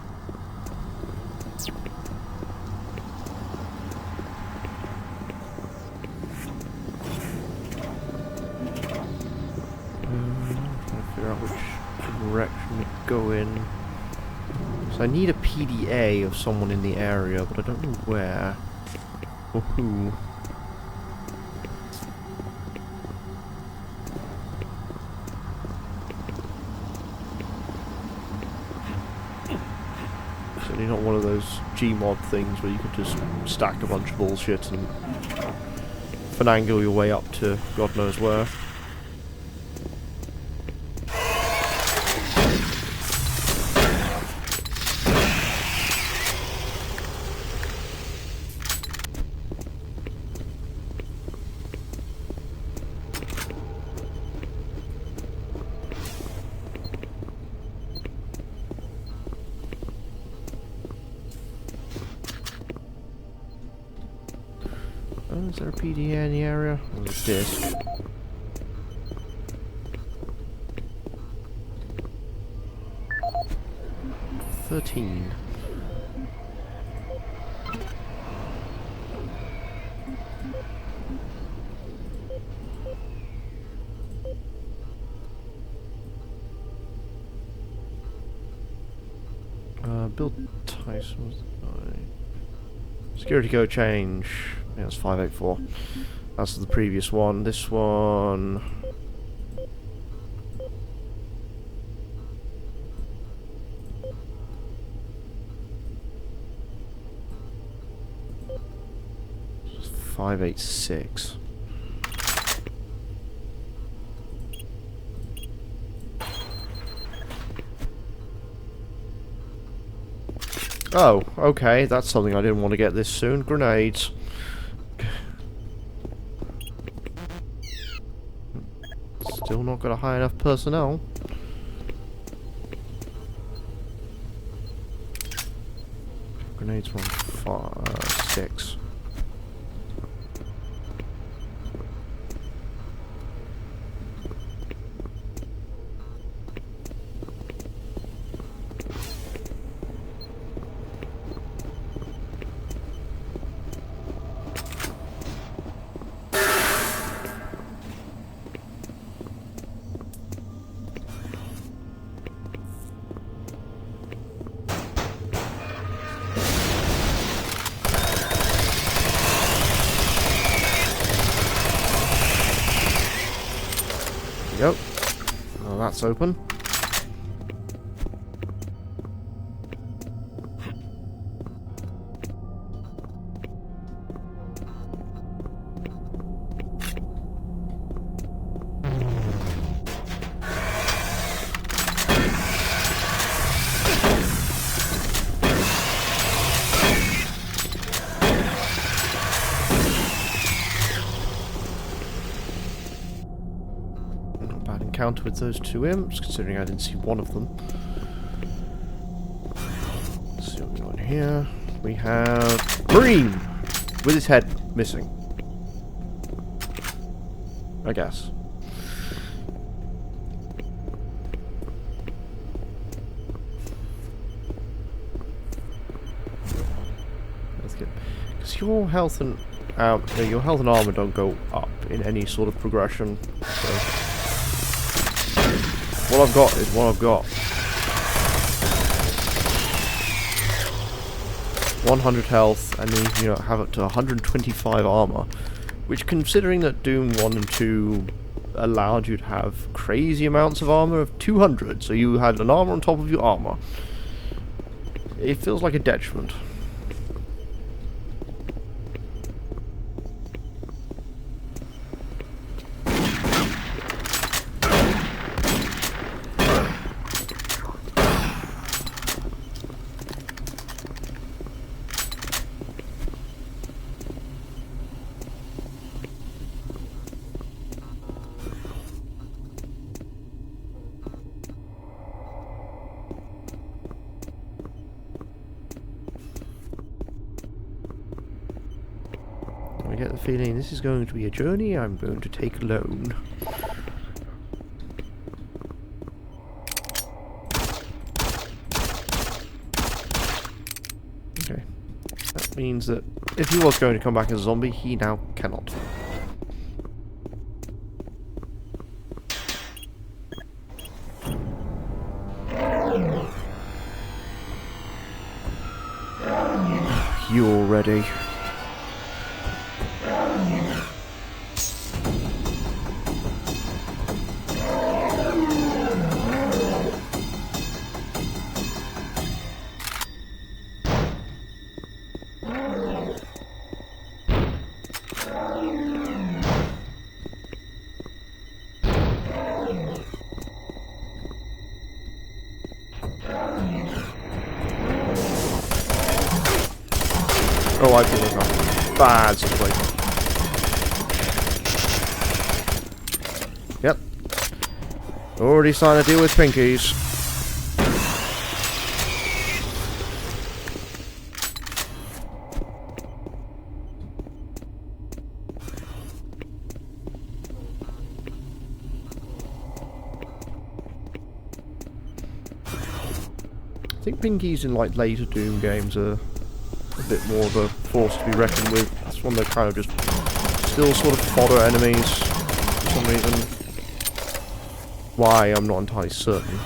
go in. So I need a PDA of someone in the area, but I don't know where or who. Certainly not one of those Gmod things where you could just stack a bunch of bullshit and finagle your way up to God knows where. Is there a PDA in the area? Or is it this? $13. Bill Tyson was the guy. Security code change. Yeah, it's 584. That's the previous one. This one. It's 586. Oh, okay, that's something I didn't want to get this soon. Grenades. Still not got a high enough personnel. Grenades 6. Yep. Well, that's open. Encounter with those two imps, considering I didn't see one of them. Let's see what we got in here. We have Marine with his head missing. I guess. That's good. Because your health and armor don't go up in any sort of progression. So what I've got is what I've got. 100 health, and then you have up to 125 armor, which, considering that Doom 1 and 2 allowed you to have crazy amounts of armor of 200, so you had an armor on top of your armor, it feels like a detriment. I get the feeling this is going to be a journey I'm going to take alone. Okay. That means that if he was going to come back as a zombie, he now cannot. you're ready. Oh, I feel like a bad situation. Yep. Already starting to deal with pinkies. I think pinkies in like later Doom games are a bit more of a force to be reckoned with. It's one that kind of just still sort of fodder enemies for some reason. Why, I'm not entirely certain.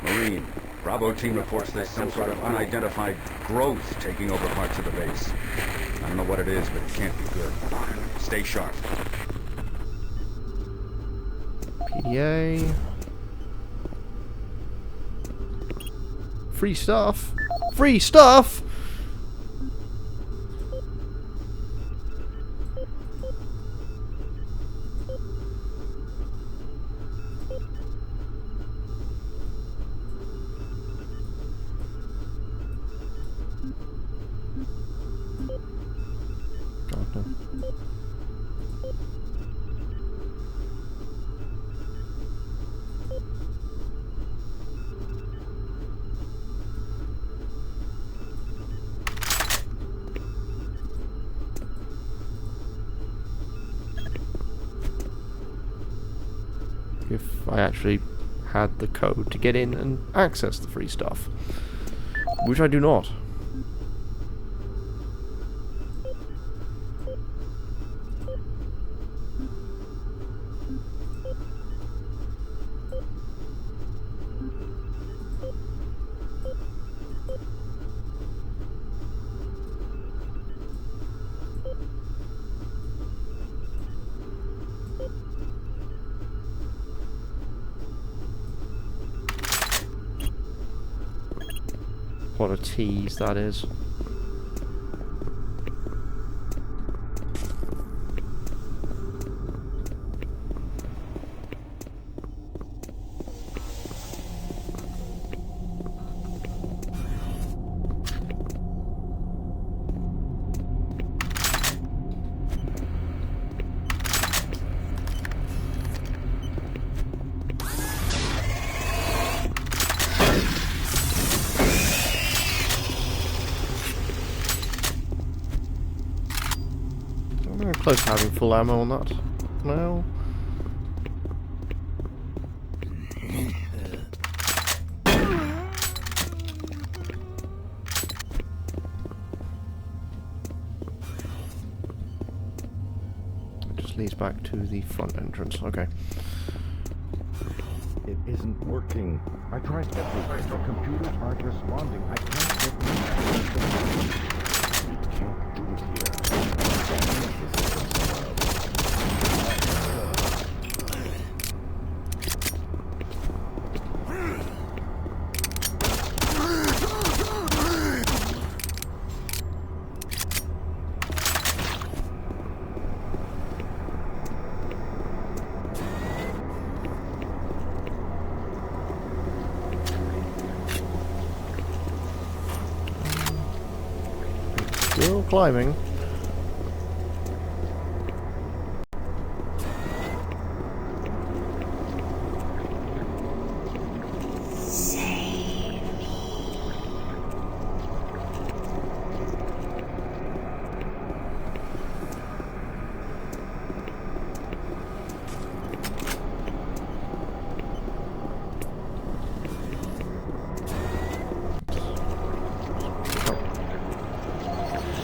Marine, Bravo team reports there's some sort of unidentified growth taking over parts of the base. I don't know what it is, but it can't be good. Stay sharp. PDA. Free stuff? Free stuff?! If I actually had the code to get in and access the free stuff, which I do not. What a tease that is. I'm close to having full ammo on that now. It just leads back to the front entrance. Okay. It isn't working. I tried everything. The computers aren't responding. I can't get them. Can't do it here. Still climbing.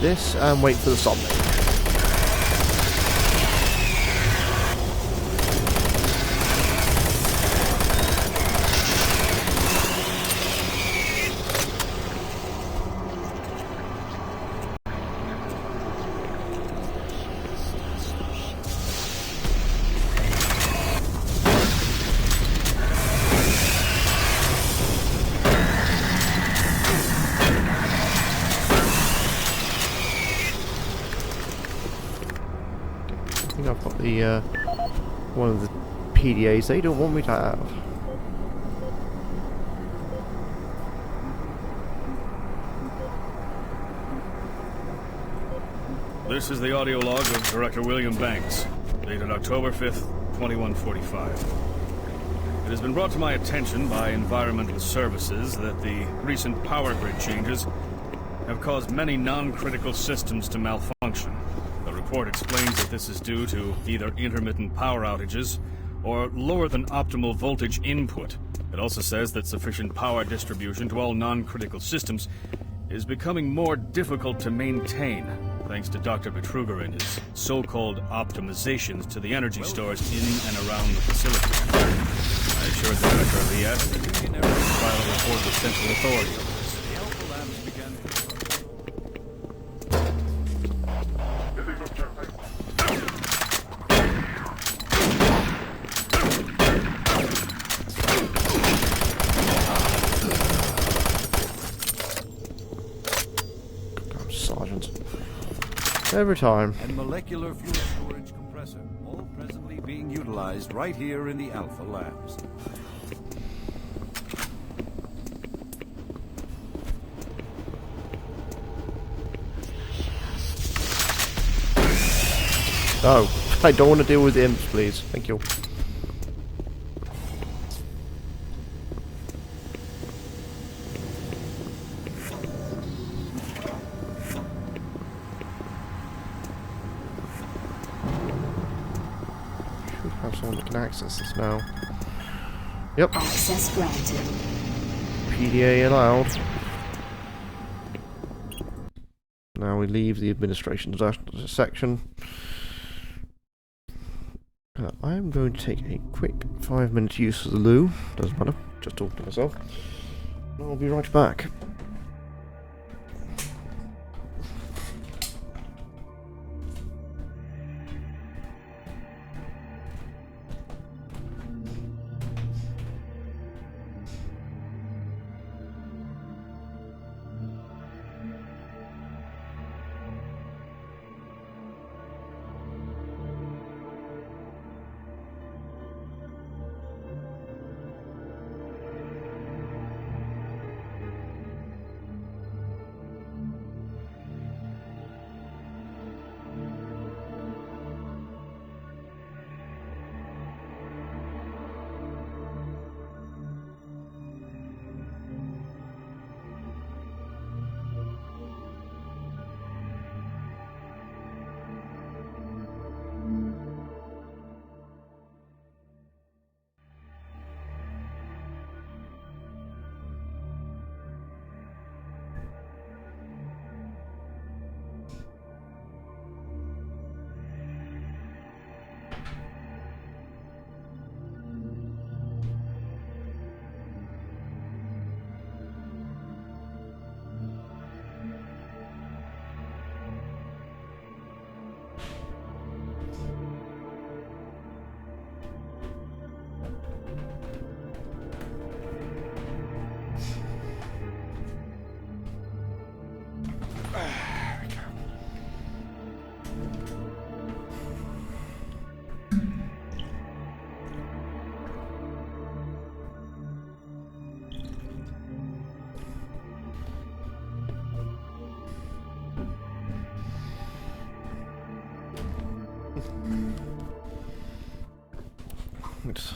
this and wait for the something. I've got the one of the PDAs they don't want me to have. This is the audio log of Director William Banks, dated October 5th, 2145. It has been brought to my attention by Environmental Services that the recent power grid changes have caused many non-critical systems to malfunction. The report explains that this is due to either intermittent power outages or lower than optimal voltage input. It also says that sufficient power distribution to all non-critical systems is becoming more difficult to maintain, thanks to Dr. Betruger and his so-called optimizations to the energy stores in and around the facility. I assured the director of the ES that he would file a report with central authority. The Alpha Labs began... Sergeant. Every time. And molecular fuel storage compressor, all presently being utilized right here in the Alpha Labs. Oh, I don't want to deal with the imps, please. Thank you. Have someone that can access this now. Yep. Access granted. PDA allowed. Now we leave the administration section. I am going to take a quick 5-minute use of the loo. Doesn't matter. Just talking to myself. And I'll be right back.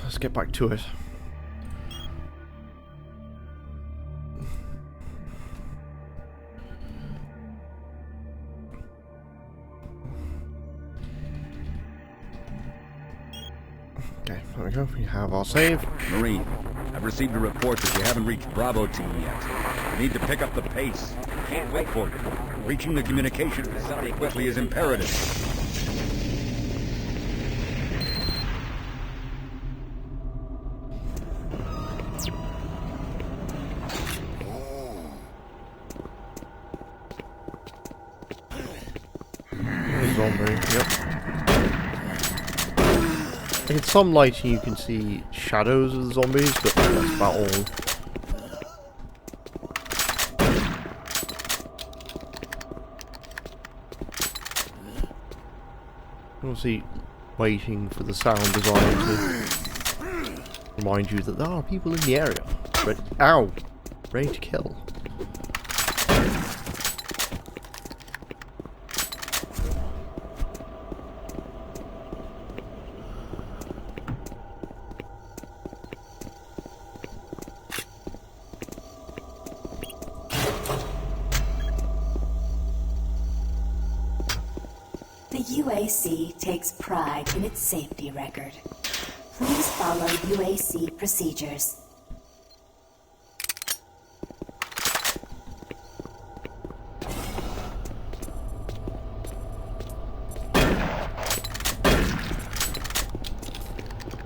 Let's get back to it. Okay, there we go. We have our save. Marine, I've received a report that you haven't reached Bravo team yet. You need to pick up the pace. Can't wait for you. Reaching the communication facility quickly is imperative. Zombie, yep. In some lighting you can see shadows of the zombies, but that's about all. Obviously waiting for the sound design to remind you that there are people in the area. Ready to kill. The UAC takes pride in its safety record. Please follow UAC procedures.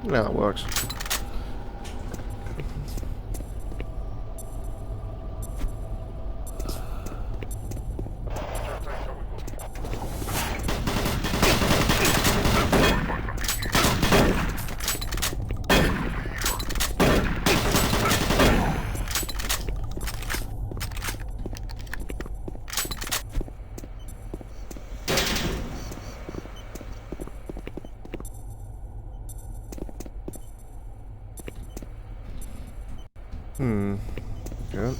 Yeah, that works. Good.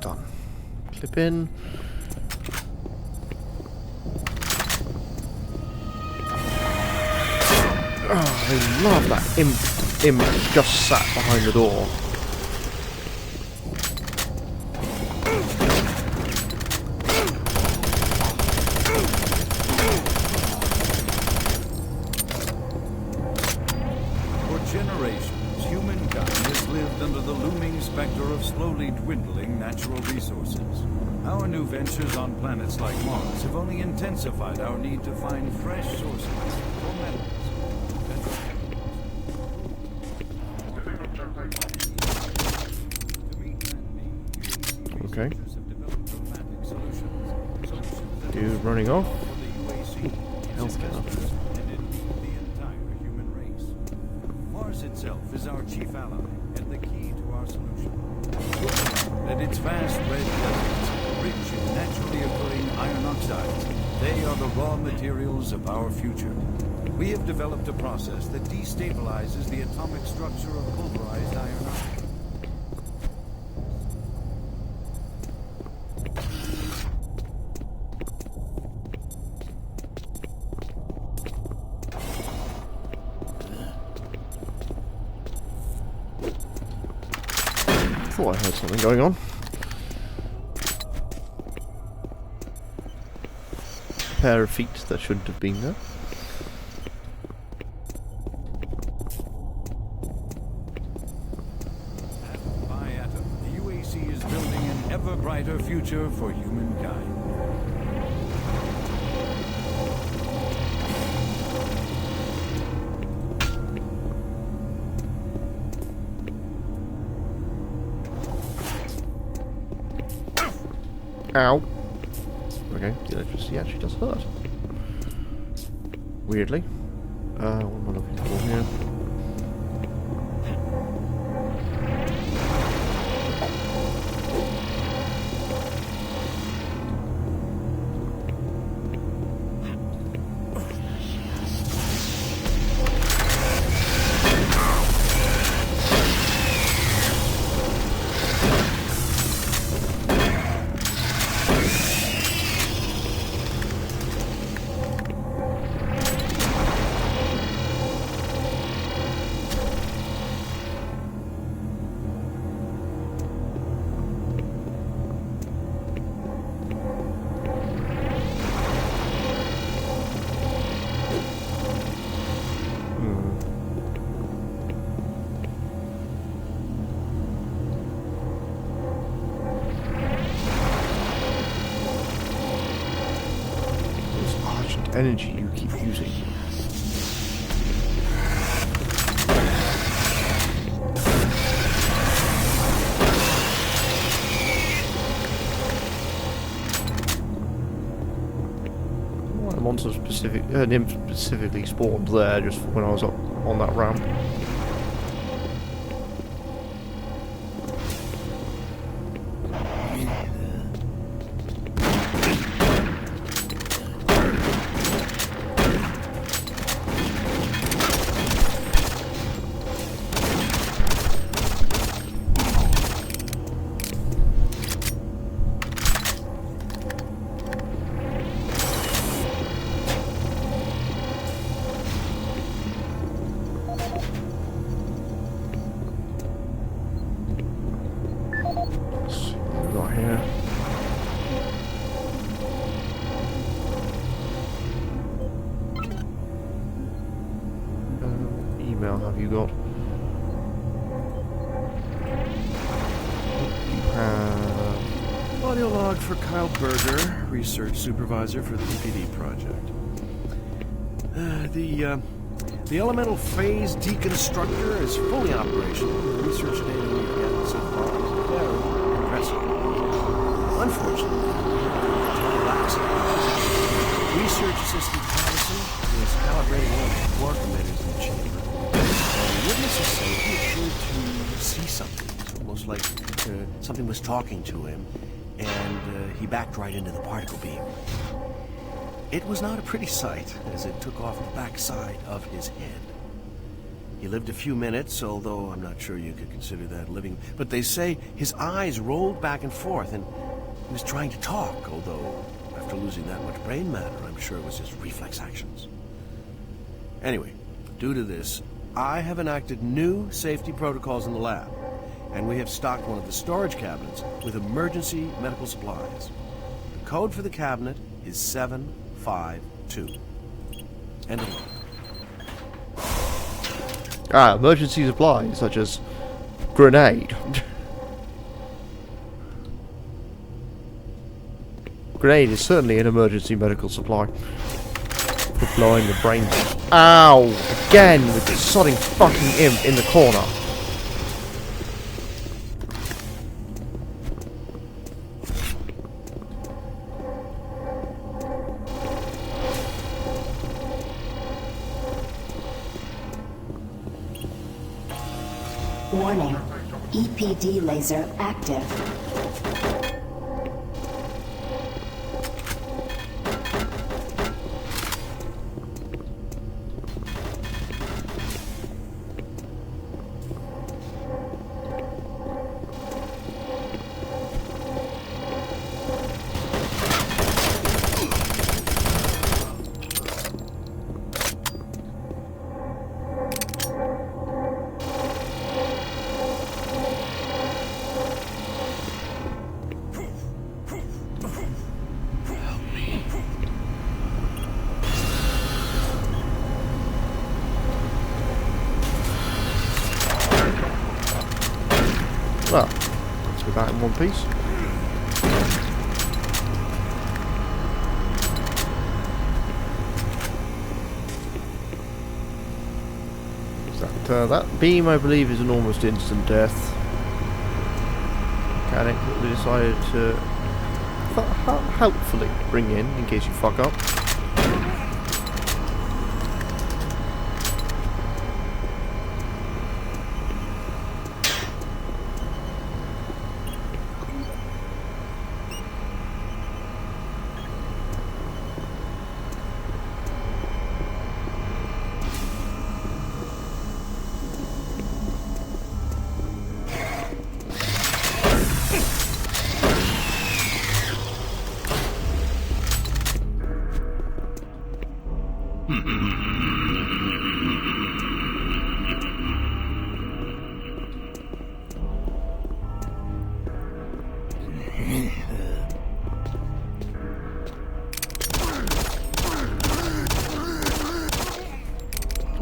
Done. Clip in. Oh, I love that imp just sat behind the door. Slowly dwindling natural resources. Our new ventures on planets like Mars have only intensified our need to find fresh sources for metals. Okay. Dude running off. Healthcare. Mars itself is our chief ally and the key to our solution. That its vast red deserts, rich in naturally occurring iron oxides, they are the raw materials of our future. We have developed a process that destabilizes the atomic structure of pulverized iron oxide. I thought I heard something going on. A pair of feet that shouldn't have been there. Atom by atom, the UAC is building an ever brighter future for humankind. Ow. Okay, the electricity actually does hurt. Weirdly. What am I looking for here? energy you keep using. A monster specifically spawned there just when I was up on that ramp. Email have you got? You have audio log for Kyle Berger, research supervisor for the EPD project. The elemental phase deconstructor is fully operational. The research data we've gathered so far is very impressive. Unfortunately, research assistant Patterson was calibrating one of the quark emitters in the chamber. Witnesses say he appeared to see something. It's almost like something was talking to him, and he backed right into the particle beam. It was not a pretty sight, as it took off the backside of his head. He lived a few minutes, although I'm not sure you could consider that living. But they say his eyes rolled back and forth, and he was trying to talk, although after losing that much brain matter, I'm sure it was his reflex actions. Anyway, due to this, I have enacted new safety protocols in the lab, and we have stocked one of the storage cabinets with emergency medical supplies. The code for the cabinet is 752. End of log. Emergency supplies such as grenade. Grenade is certainly an emergency medical supply for blowing the brains. Ow! Again with the sodding fucking imp in the corner. Warning. EPD laser active. Well, let's be back in one piece. That beam, I believe, is an almost instant death. Mechanic that we decided to helpfully bring in case you fuck up.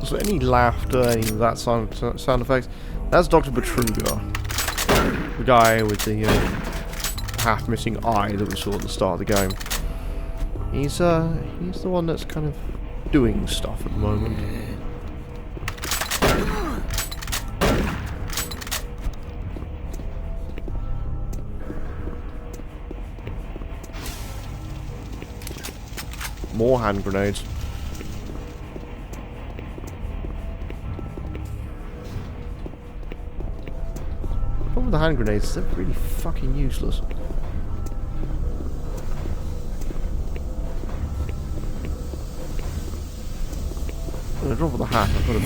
Was there any laughter, any of that sound effects? That's Dr. Betruger, the guy with the half-missing eye that we saw at the start of the game. He's the one that's kind of doing stuff at the moment. More hand grenades. The problem with the hand grenades is they're really fucking useless. On the drop of the hat, I've got to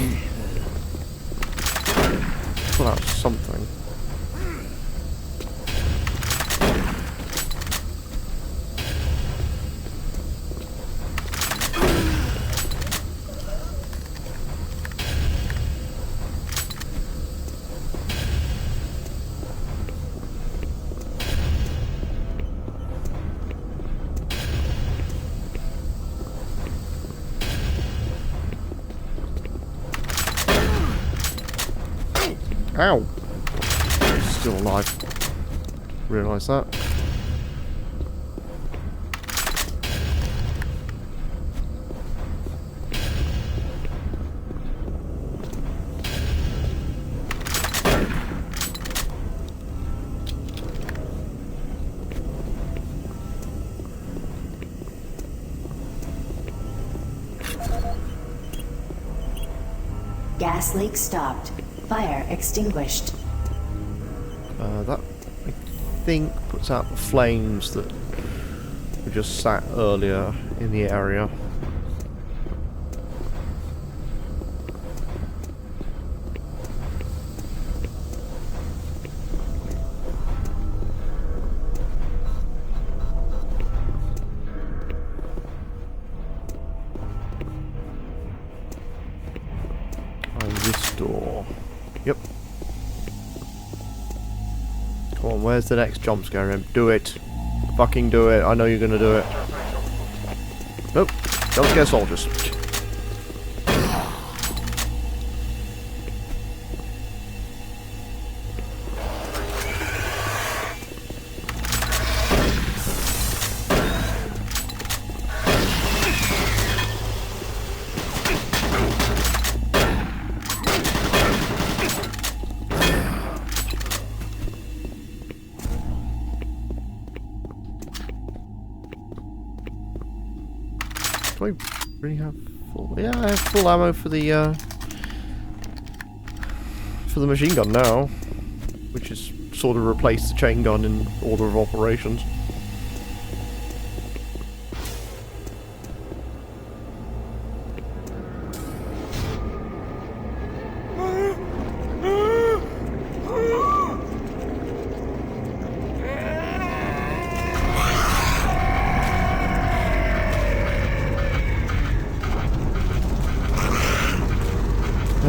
pull out something. Ow! Still alive. Realise that. Gas leak stopped. Fire extinguished. That, I think, puts out the flames that were just sat earlier in the area. And this door. Yep. Come on, where's the next jump scare in? Do it. Fucking do it. I know you're gonna do it. Nope. Jump scare soldiers. Do I really have full? Yeah, I have full ammo for the machine gun now, which is sort of replaced the chain gun in order of operations.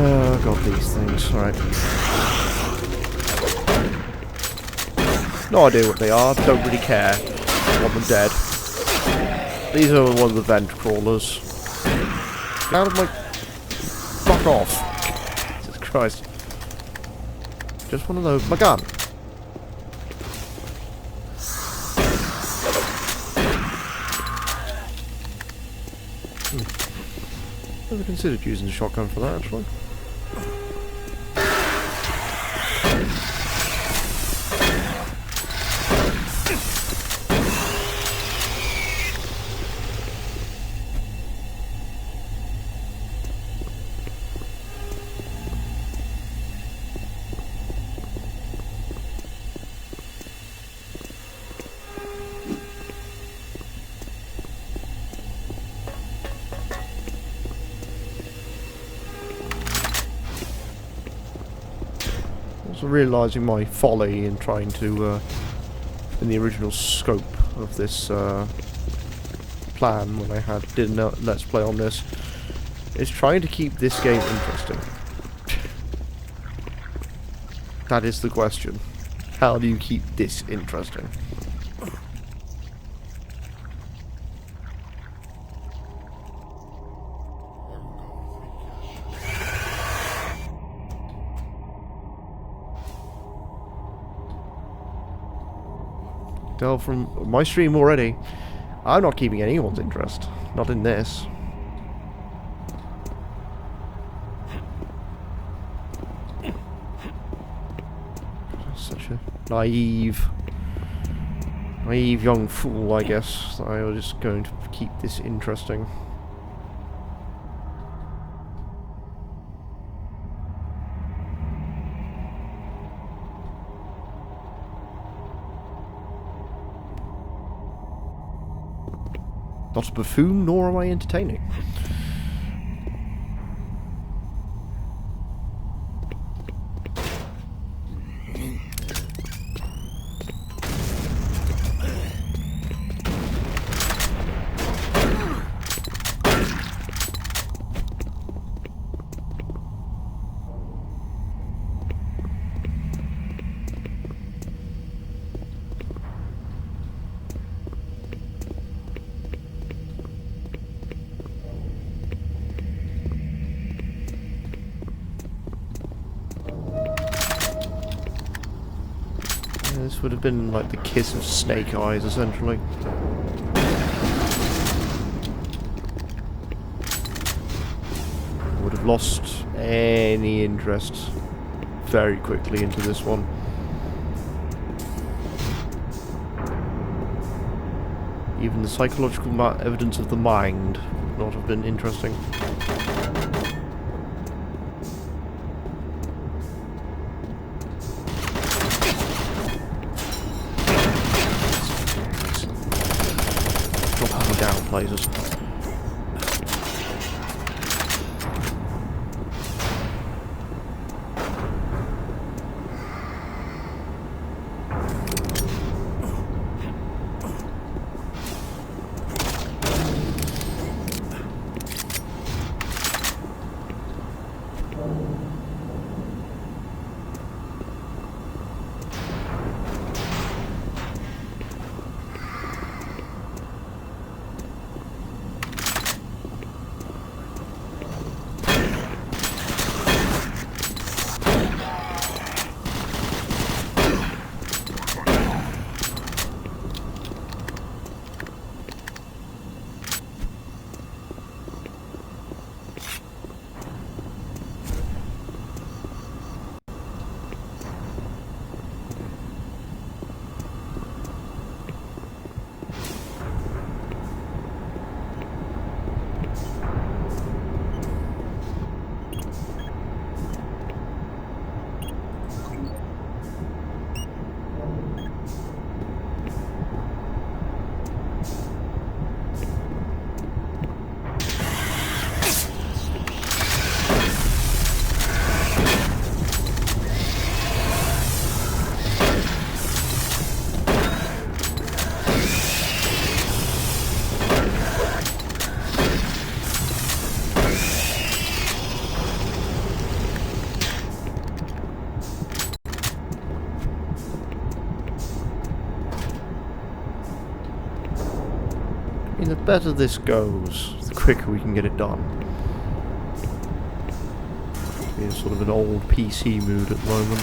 Oh god, these things. Alright. No idea what they are, don't really care. I want them dead. These are one of the vent crawlers. Get out of my... Fuck off. Jesus Christ. Just one of those. My gun. Never considered using the shotgun for that, actually. Also realising my folly in trying to, in the original scope of this plan when I did a Let's Play on this, is trying to keep this game interesting. That is the question. How do you keep this interesting? Tell from my stream already, I'm not keeping anyone's interest. Not in this. Such a naive young fool, I guess, that I was just going to keep this interesting. Not a buffoon, nor am I entertaining. This would have been like the kiss of Snake Eyes, essentially. Would have lost any interest very quickly into this one. Even the psychological evidence of the mind would not have been interesting. Down places. I mean, the better this goes, the quicker we can get it done. Being sort of an old PC mood at the moment.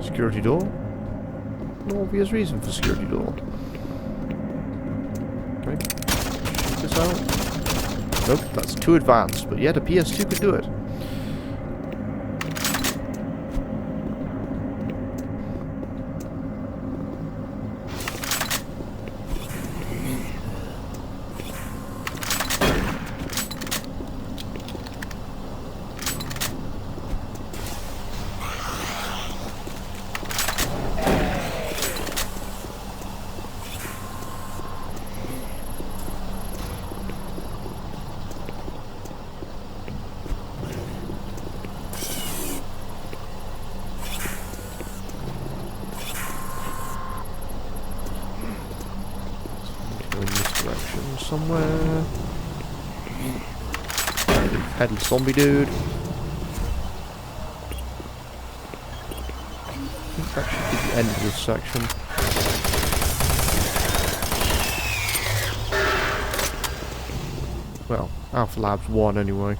Security door? No obvious reason for security door. Okay. Check this out. Nope, that's too advanced, but yet a PS2 could do it. section somewhere. Headless zombie dude. I think that should be the end of this section. Well, Alpha Labs 1 anyway.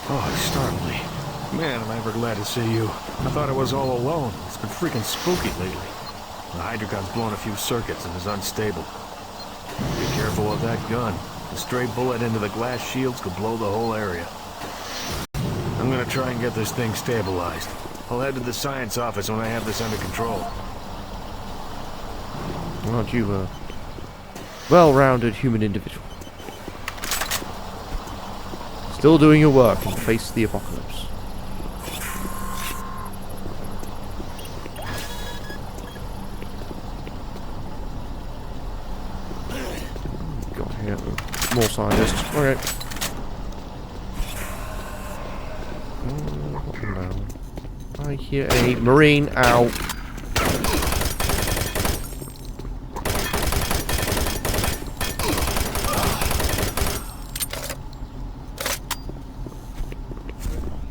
Oh, it startled me. Man, am I ever glad to see you. I thought I was all alone. It's been freaking spooky lately. The Hydrocon's blown a few circuits and is unstable. Be careful with that gun. A stray bullet into the glass shields could blow the whole area. I'm gonna try and get this thing stabilized. I'll head to the science office when I have this under control. Aren't you a well-rounded human individual? Still doing your work and face the apocalypse. Got here. More scientists. Okay. No. I hear a marine. Ow.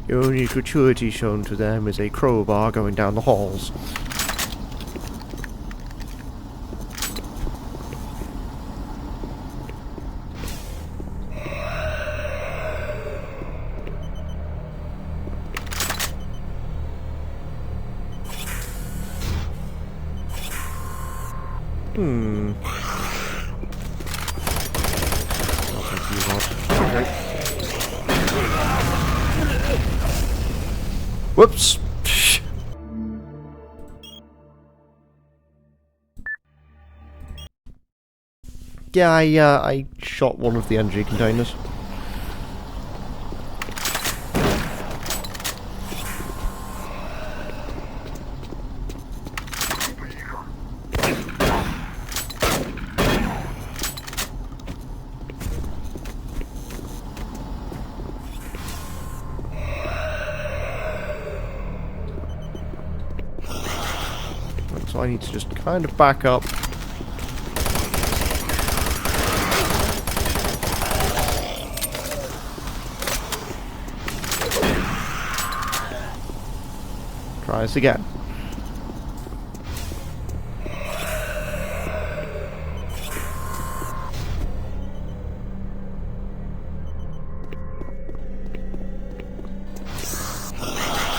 The only gratuity shown to them is a crowbar going down the halls. Whoops. Yeah, I shot one of the energy containers. So I need to just kind of back up. Try this again.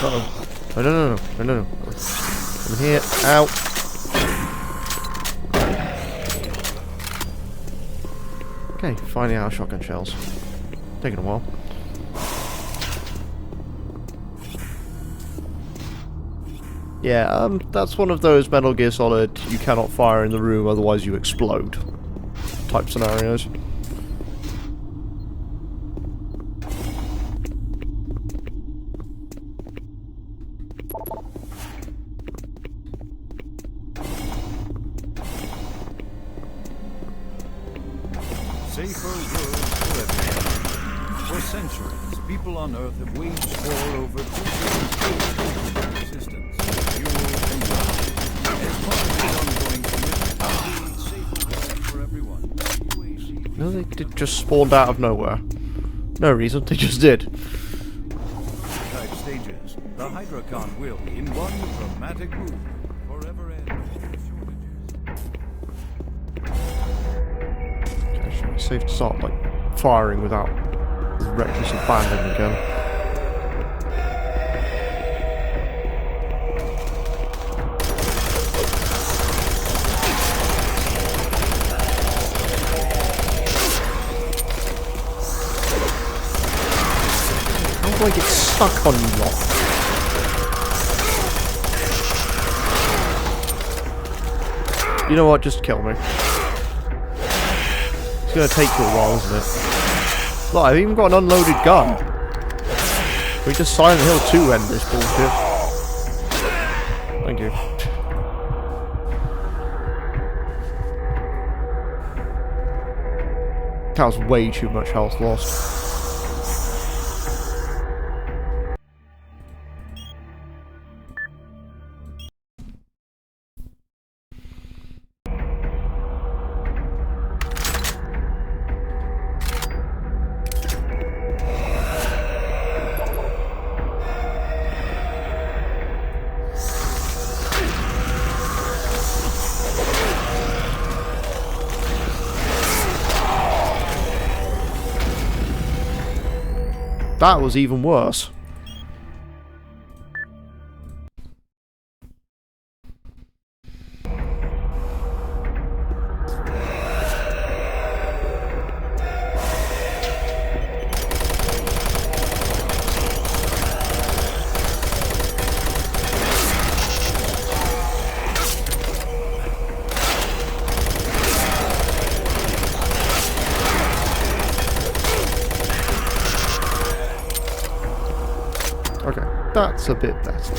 Uh-oh. No. Come here. Ow. Okay, finding out shotgun shells. Taking a while. Yeah, that's one of those Metal Gear Solid you cannot fire in the room otherwise you explode type scenarios. Safer world for everyone. For centuries, people on Earth have waged war over future existence, fuel and wealth. As part of this ongoing commitment to create safer world for everyone, No, they just spawned out of nowhere. No reason, they just did. type stages, the Hydrocon will, in one dramatic move, forever end. Actually, safe to start like firing without reckless abandon again. How do I get stuck on you lot? You know what? Just kill me. It's gonna take you a while, isn't it? Look, I've even got an unloaded gun. We just Silent Hill 2 end this bullshit. Thank you. That was way too much health lost. That was even worse. That's a bit better,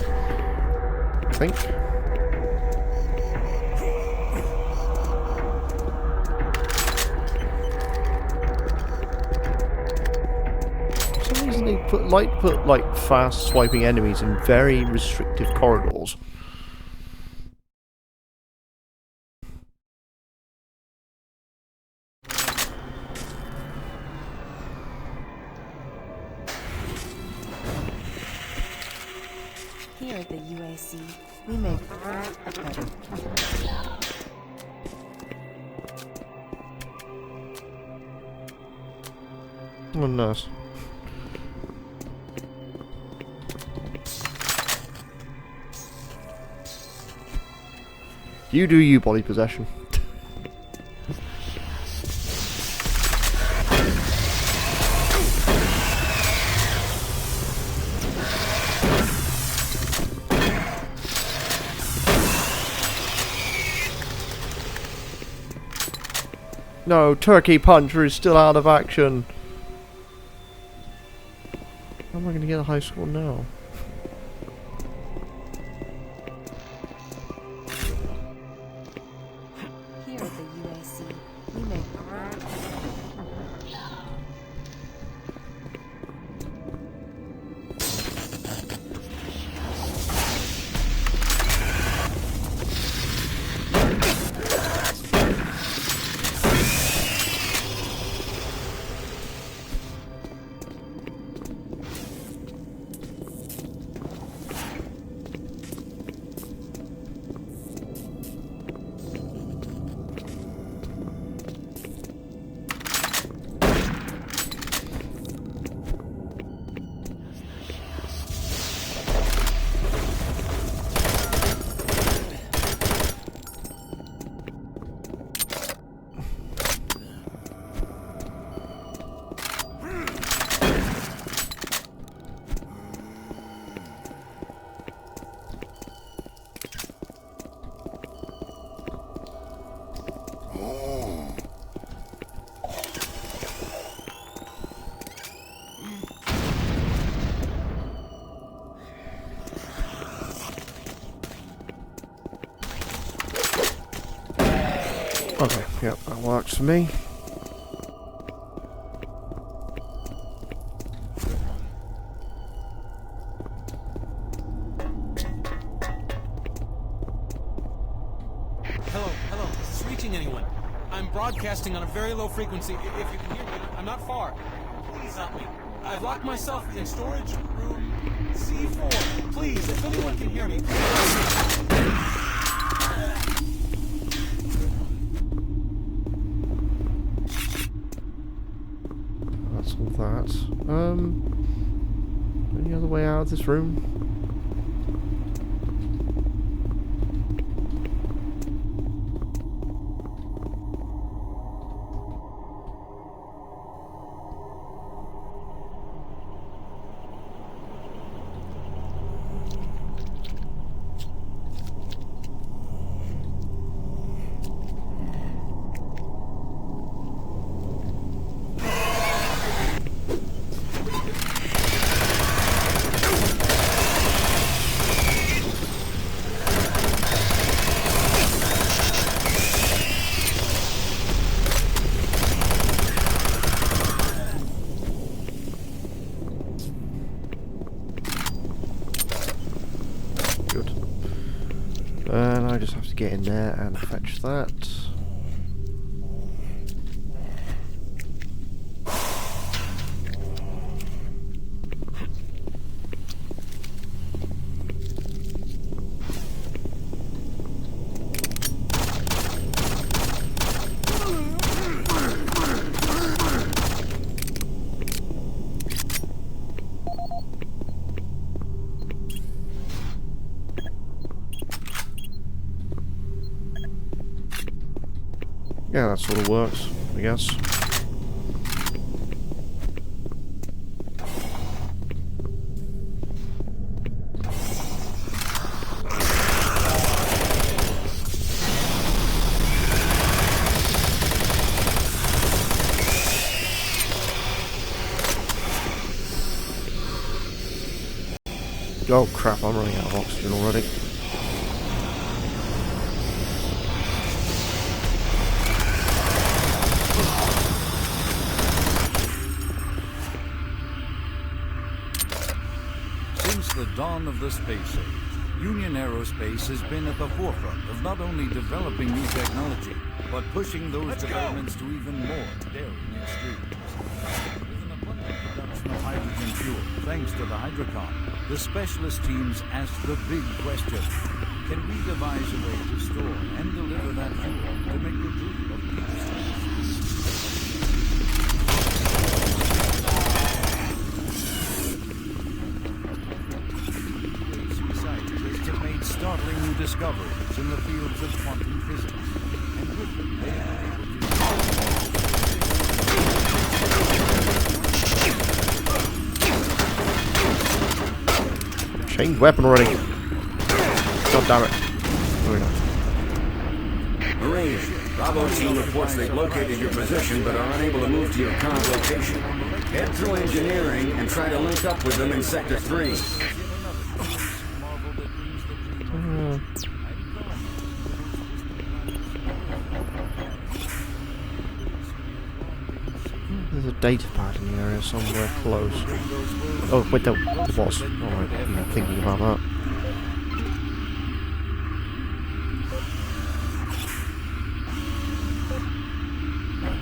I think. For some reason they put like fast swiping enemies in very restrictive corridors. Here at the UAC, we make art a better. Oh, nice. You do you, body possession. No, Turkey Puncher is still out of action. How am I going to get a high score now? Here at the UAC, we make art. Okay, yep, that works for me. Hello, is this reaching anyone? I'm broadcasting on a very low frequency. If you can hear me, I'm not far. Please help me. I've locked myself in storage room C4. Please, if anyone can hear me. That's all that. Any other way out of this room? And I just have to get in there and fetch that. Yeah, that sort of works, I guess. Oh crap, I'm running out of oxygen already. Since the dawn of the space age, Union Aerospace has been at the forefront of not only developing new technology, but pushing those developments to even more daring extremes. With an abundant production of hydrogen fuel, thanks to the Hydrocon, the specialist teams ask the big question: can we devise a way to store and deliver that fuel to make the dream of deep scientists have made startling new discoveries in the fields of quantum physics, and with them they are able to Change weapon already. God damn it. Very nice. Marine, Bravo team reports they've located your position but are unable to move to your current location. Head through engineering and try to link up with them in Sector 3. There's a data pad in the area somewhere close. Oh, wait, there was. Alright, I'm thinking about that.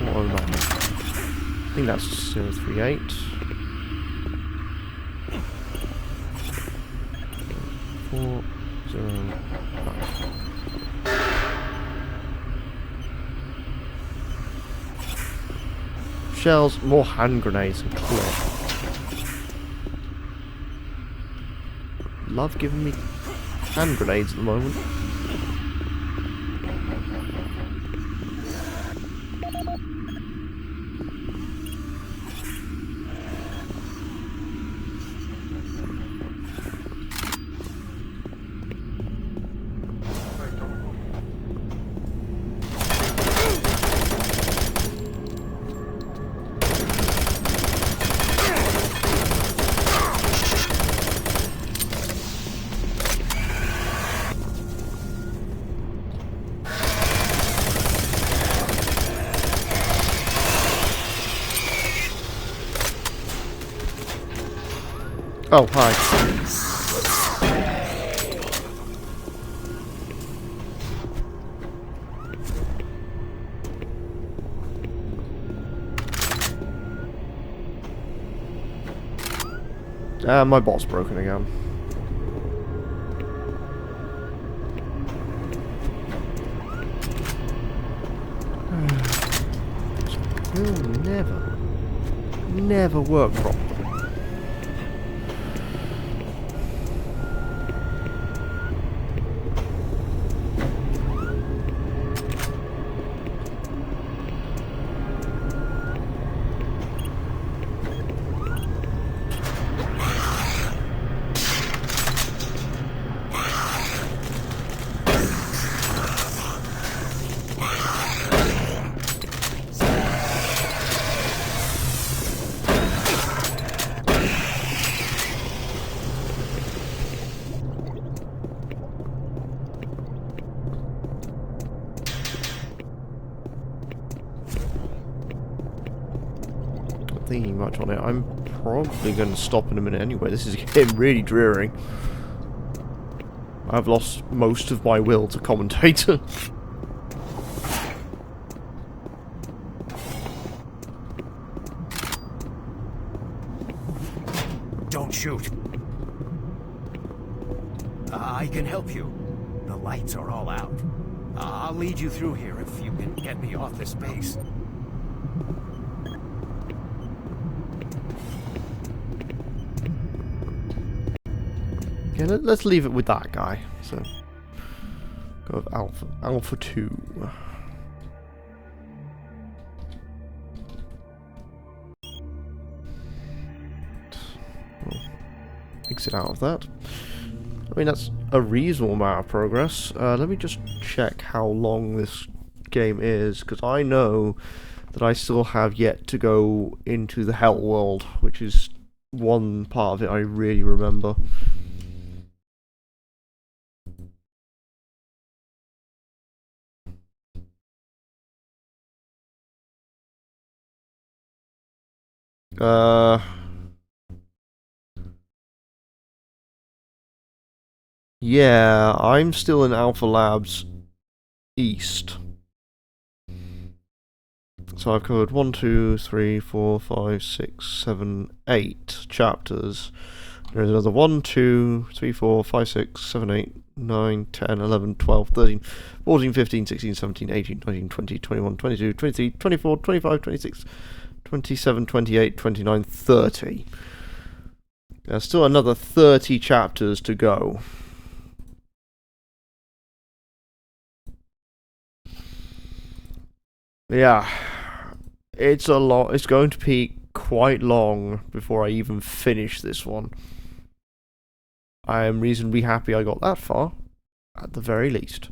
Oh no. I think that's 038. Four, 0, 5. Shells, more hand grenades and clip. Love giving me hand grenades at the moment. Oh, hi. My bot's broken again. It will never work properly. Thinking much on it. I'm probably going to stop in a minute anyway. This is getting really dreary. I've lost most of my will to commentator. Don't shoot. I can help you. The lights are all out. I'll lead you through here if you can get me off this base. Yeah, let's leave it with that guy. So, go with Alpha 2. We'll exit out of that. I mean, that's a reasonable amount of progress. Let me just check how long this game is, because I know that I still have yet to go into the Hell World, which is one part of it I really remember. Yeah, I'm still in Alpha Labs East. So I've covered 1, 2, 3, 4, 5, 6, 7, 8 chapters. There's another 1, 2, 3, 4, 5, 6, 7, 8, 9, 10, 11, 12, 13, 14, 15, 16, 17, 18, 19, 20, 21, 22, 23, 24, 25, 26, 27, 28, 29, 30. There's still another 30 chapters to go. Yeah, it's a lot. It's going to be quite long before I even finish this one. I am reasonably happy I got that far, at the very least.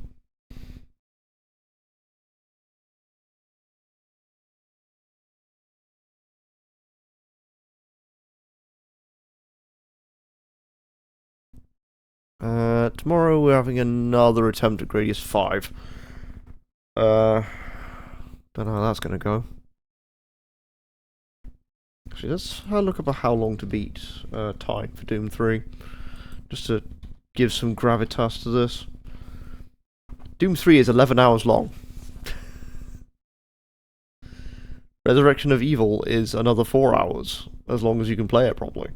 Tomorrow we're having another attempt at Gradius 5. Don't know how that's going to go. Actually, let's have a look up at how long to beat time for Doom 3. Just to give some gravitas to this. Doom 3 is 11 hours long. Resurrection of Evil is another 4 hours, as long as you can play it properly.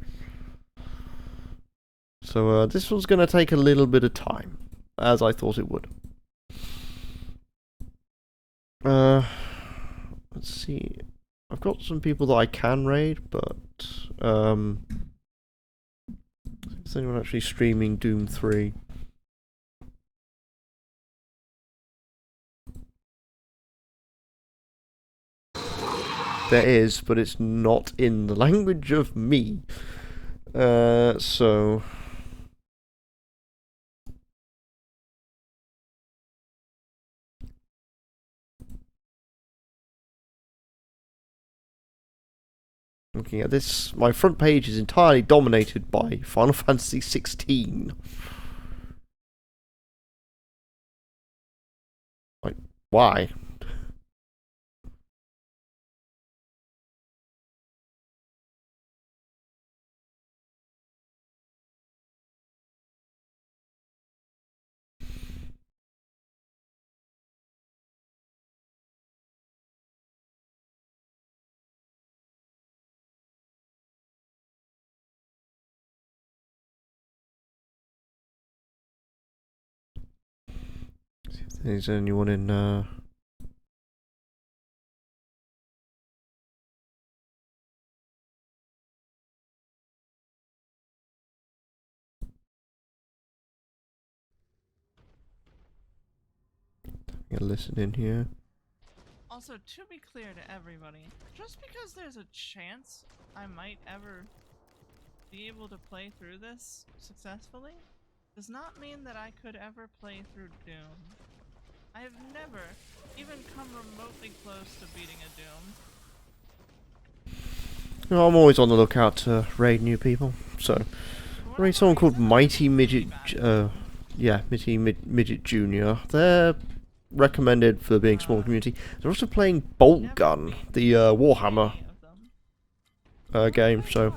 So this one's going to take a little bit of time, as I thought it would. Let's see. I've got some people that I can raid, but is anyone actually streaming Doom 3? There is, but it's not in the language of me. So looking at this, my front page is entirely dominated by Final Fantasy 16. Like, why? See if there's anyone in listen in here. Also, to be clear to everybody, just because there's a chance I might ever be able to play through this successfully does not mean that I could ever play through Doom. I have never even come remotely close to beating a Doom. You know, I'm always on the lookout to raid new people. So, I raid someone called Mighty Midget, Midget Junior. They're recommended for being small community. They're also playing Bolt Gun, the Warhammer game. So,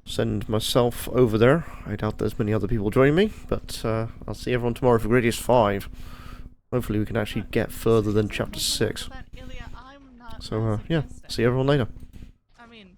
send myself over there. I doubt there's many other people joining me, but I'll see everyone tomorrow for Gradius 5. Hopefully we can actually get further than Chapter 6. So, yeah, see everyone later. I mean...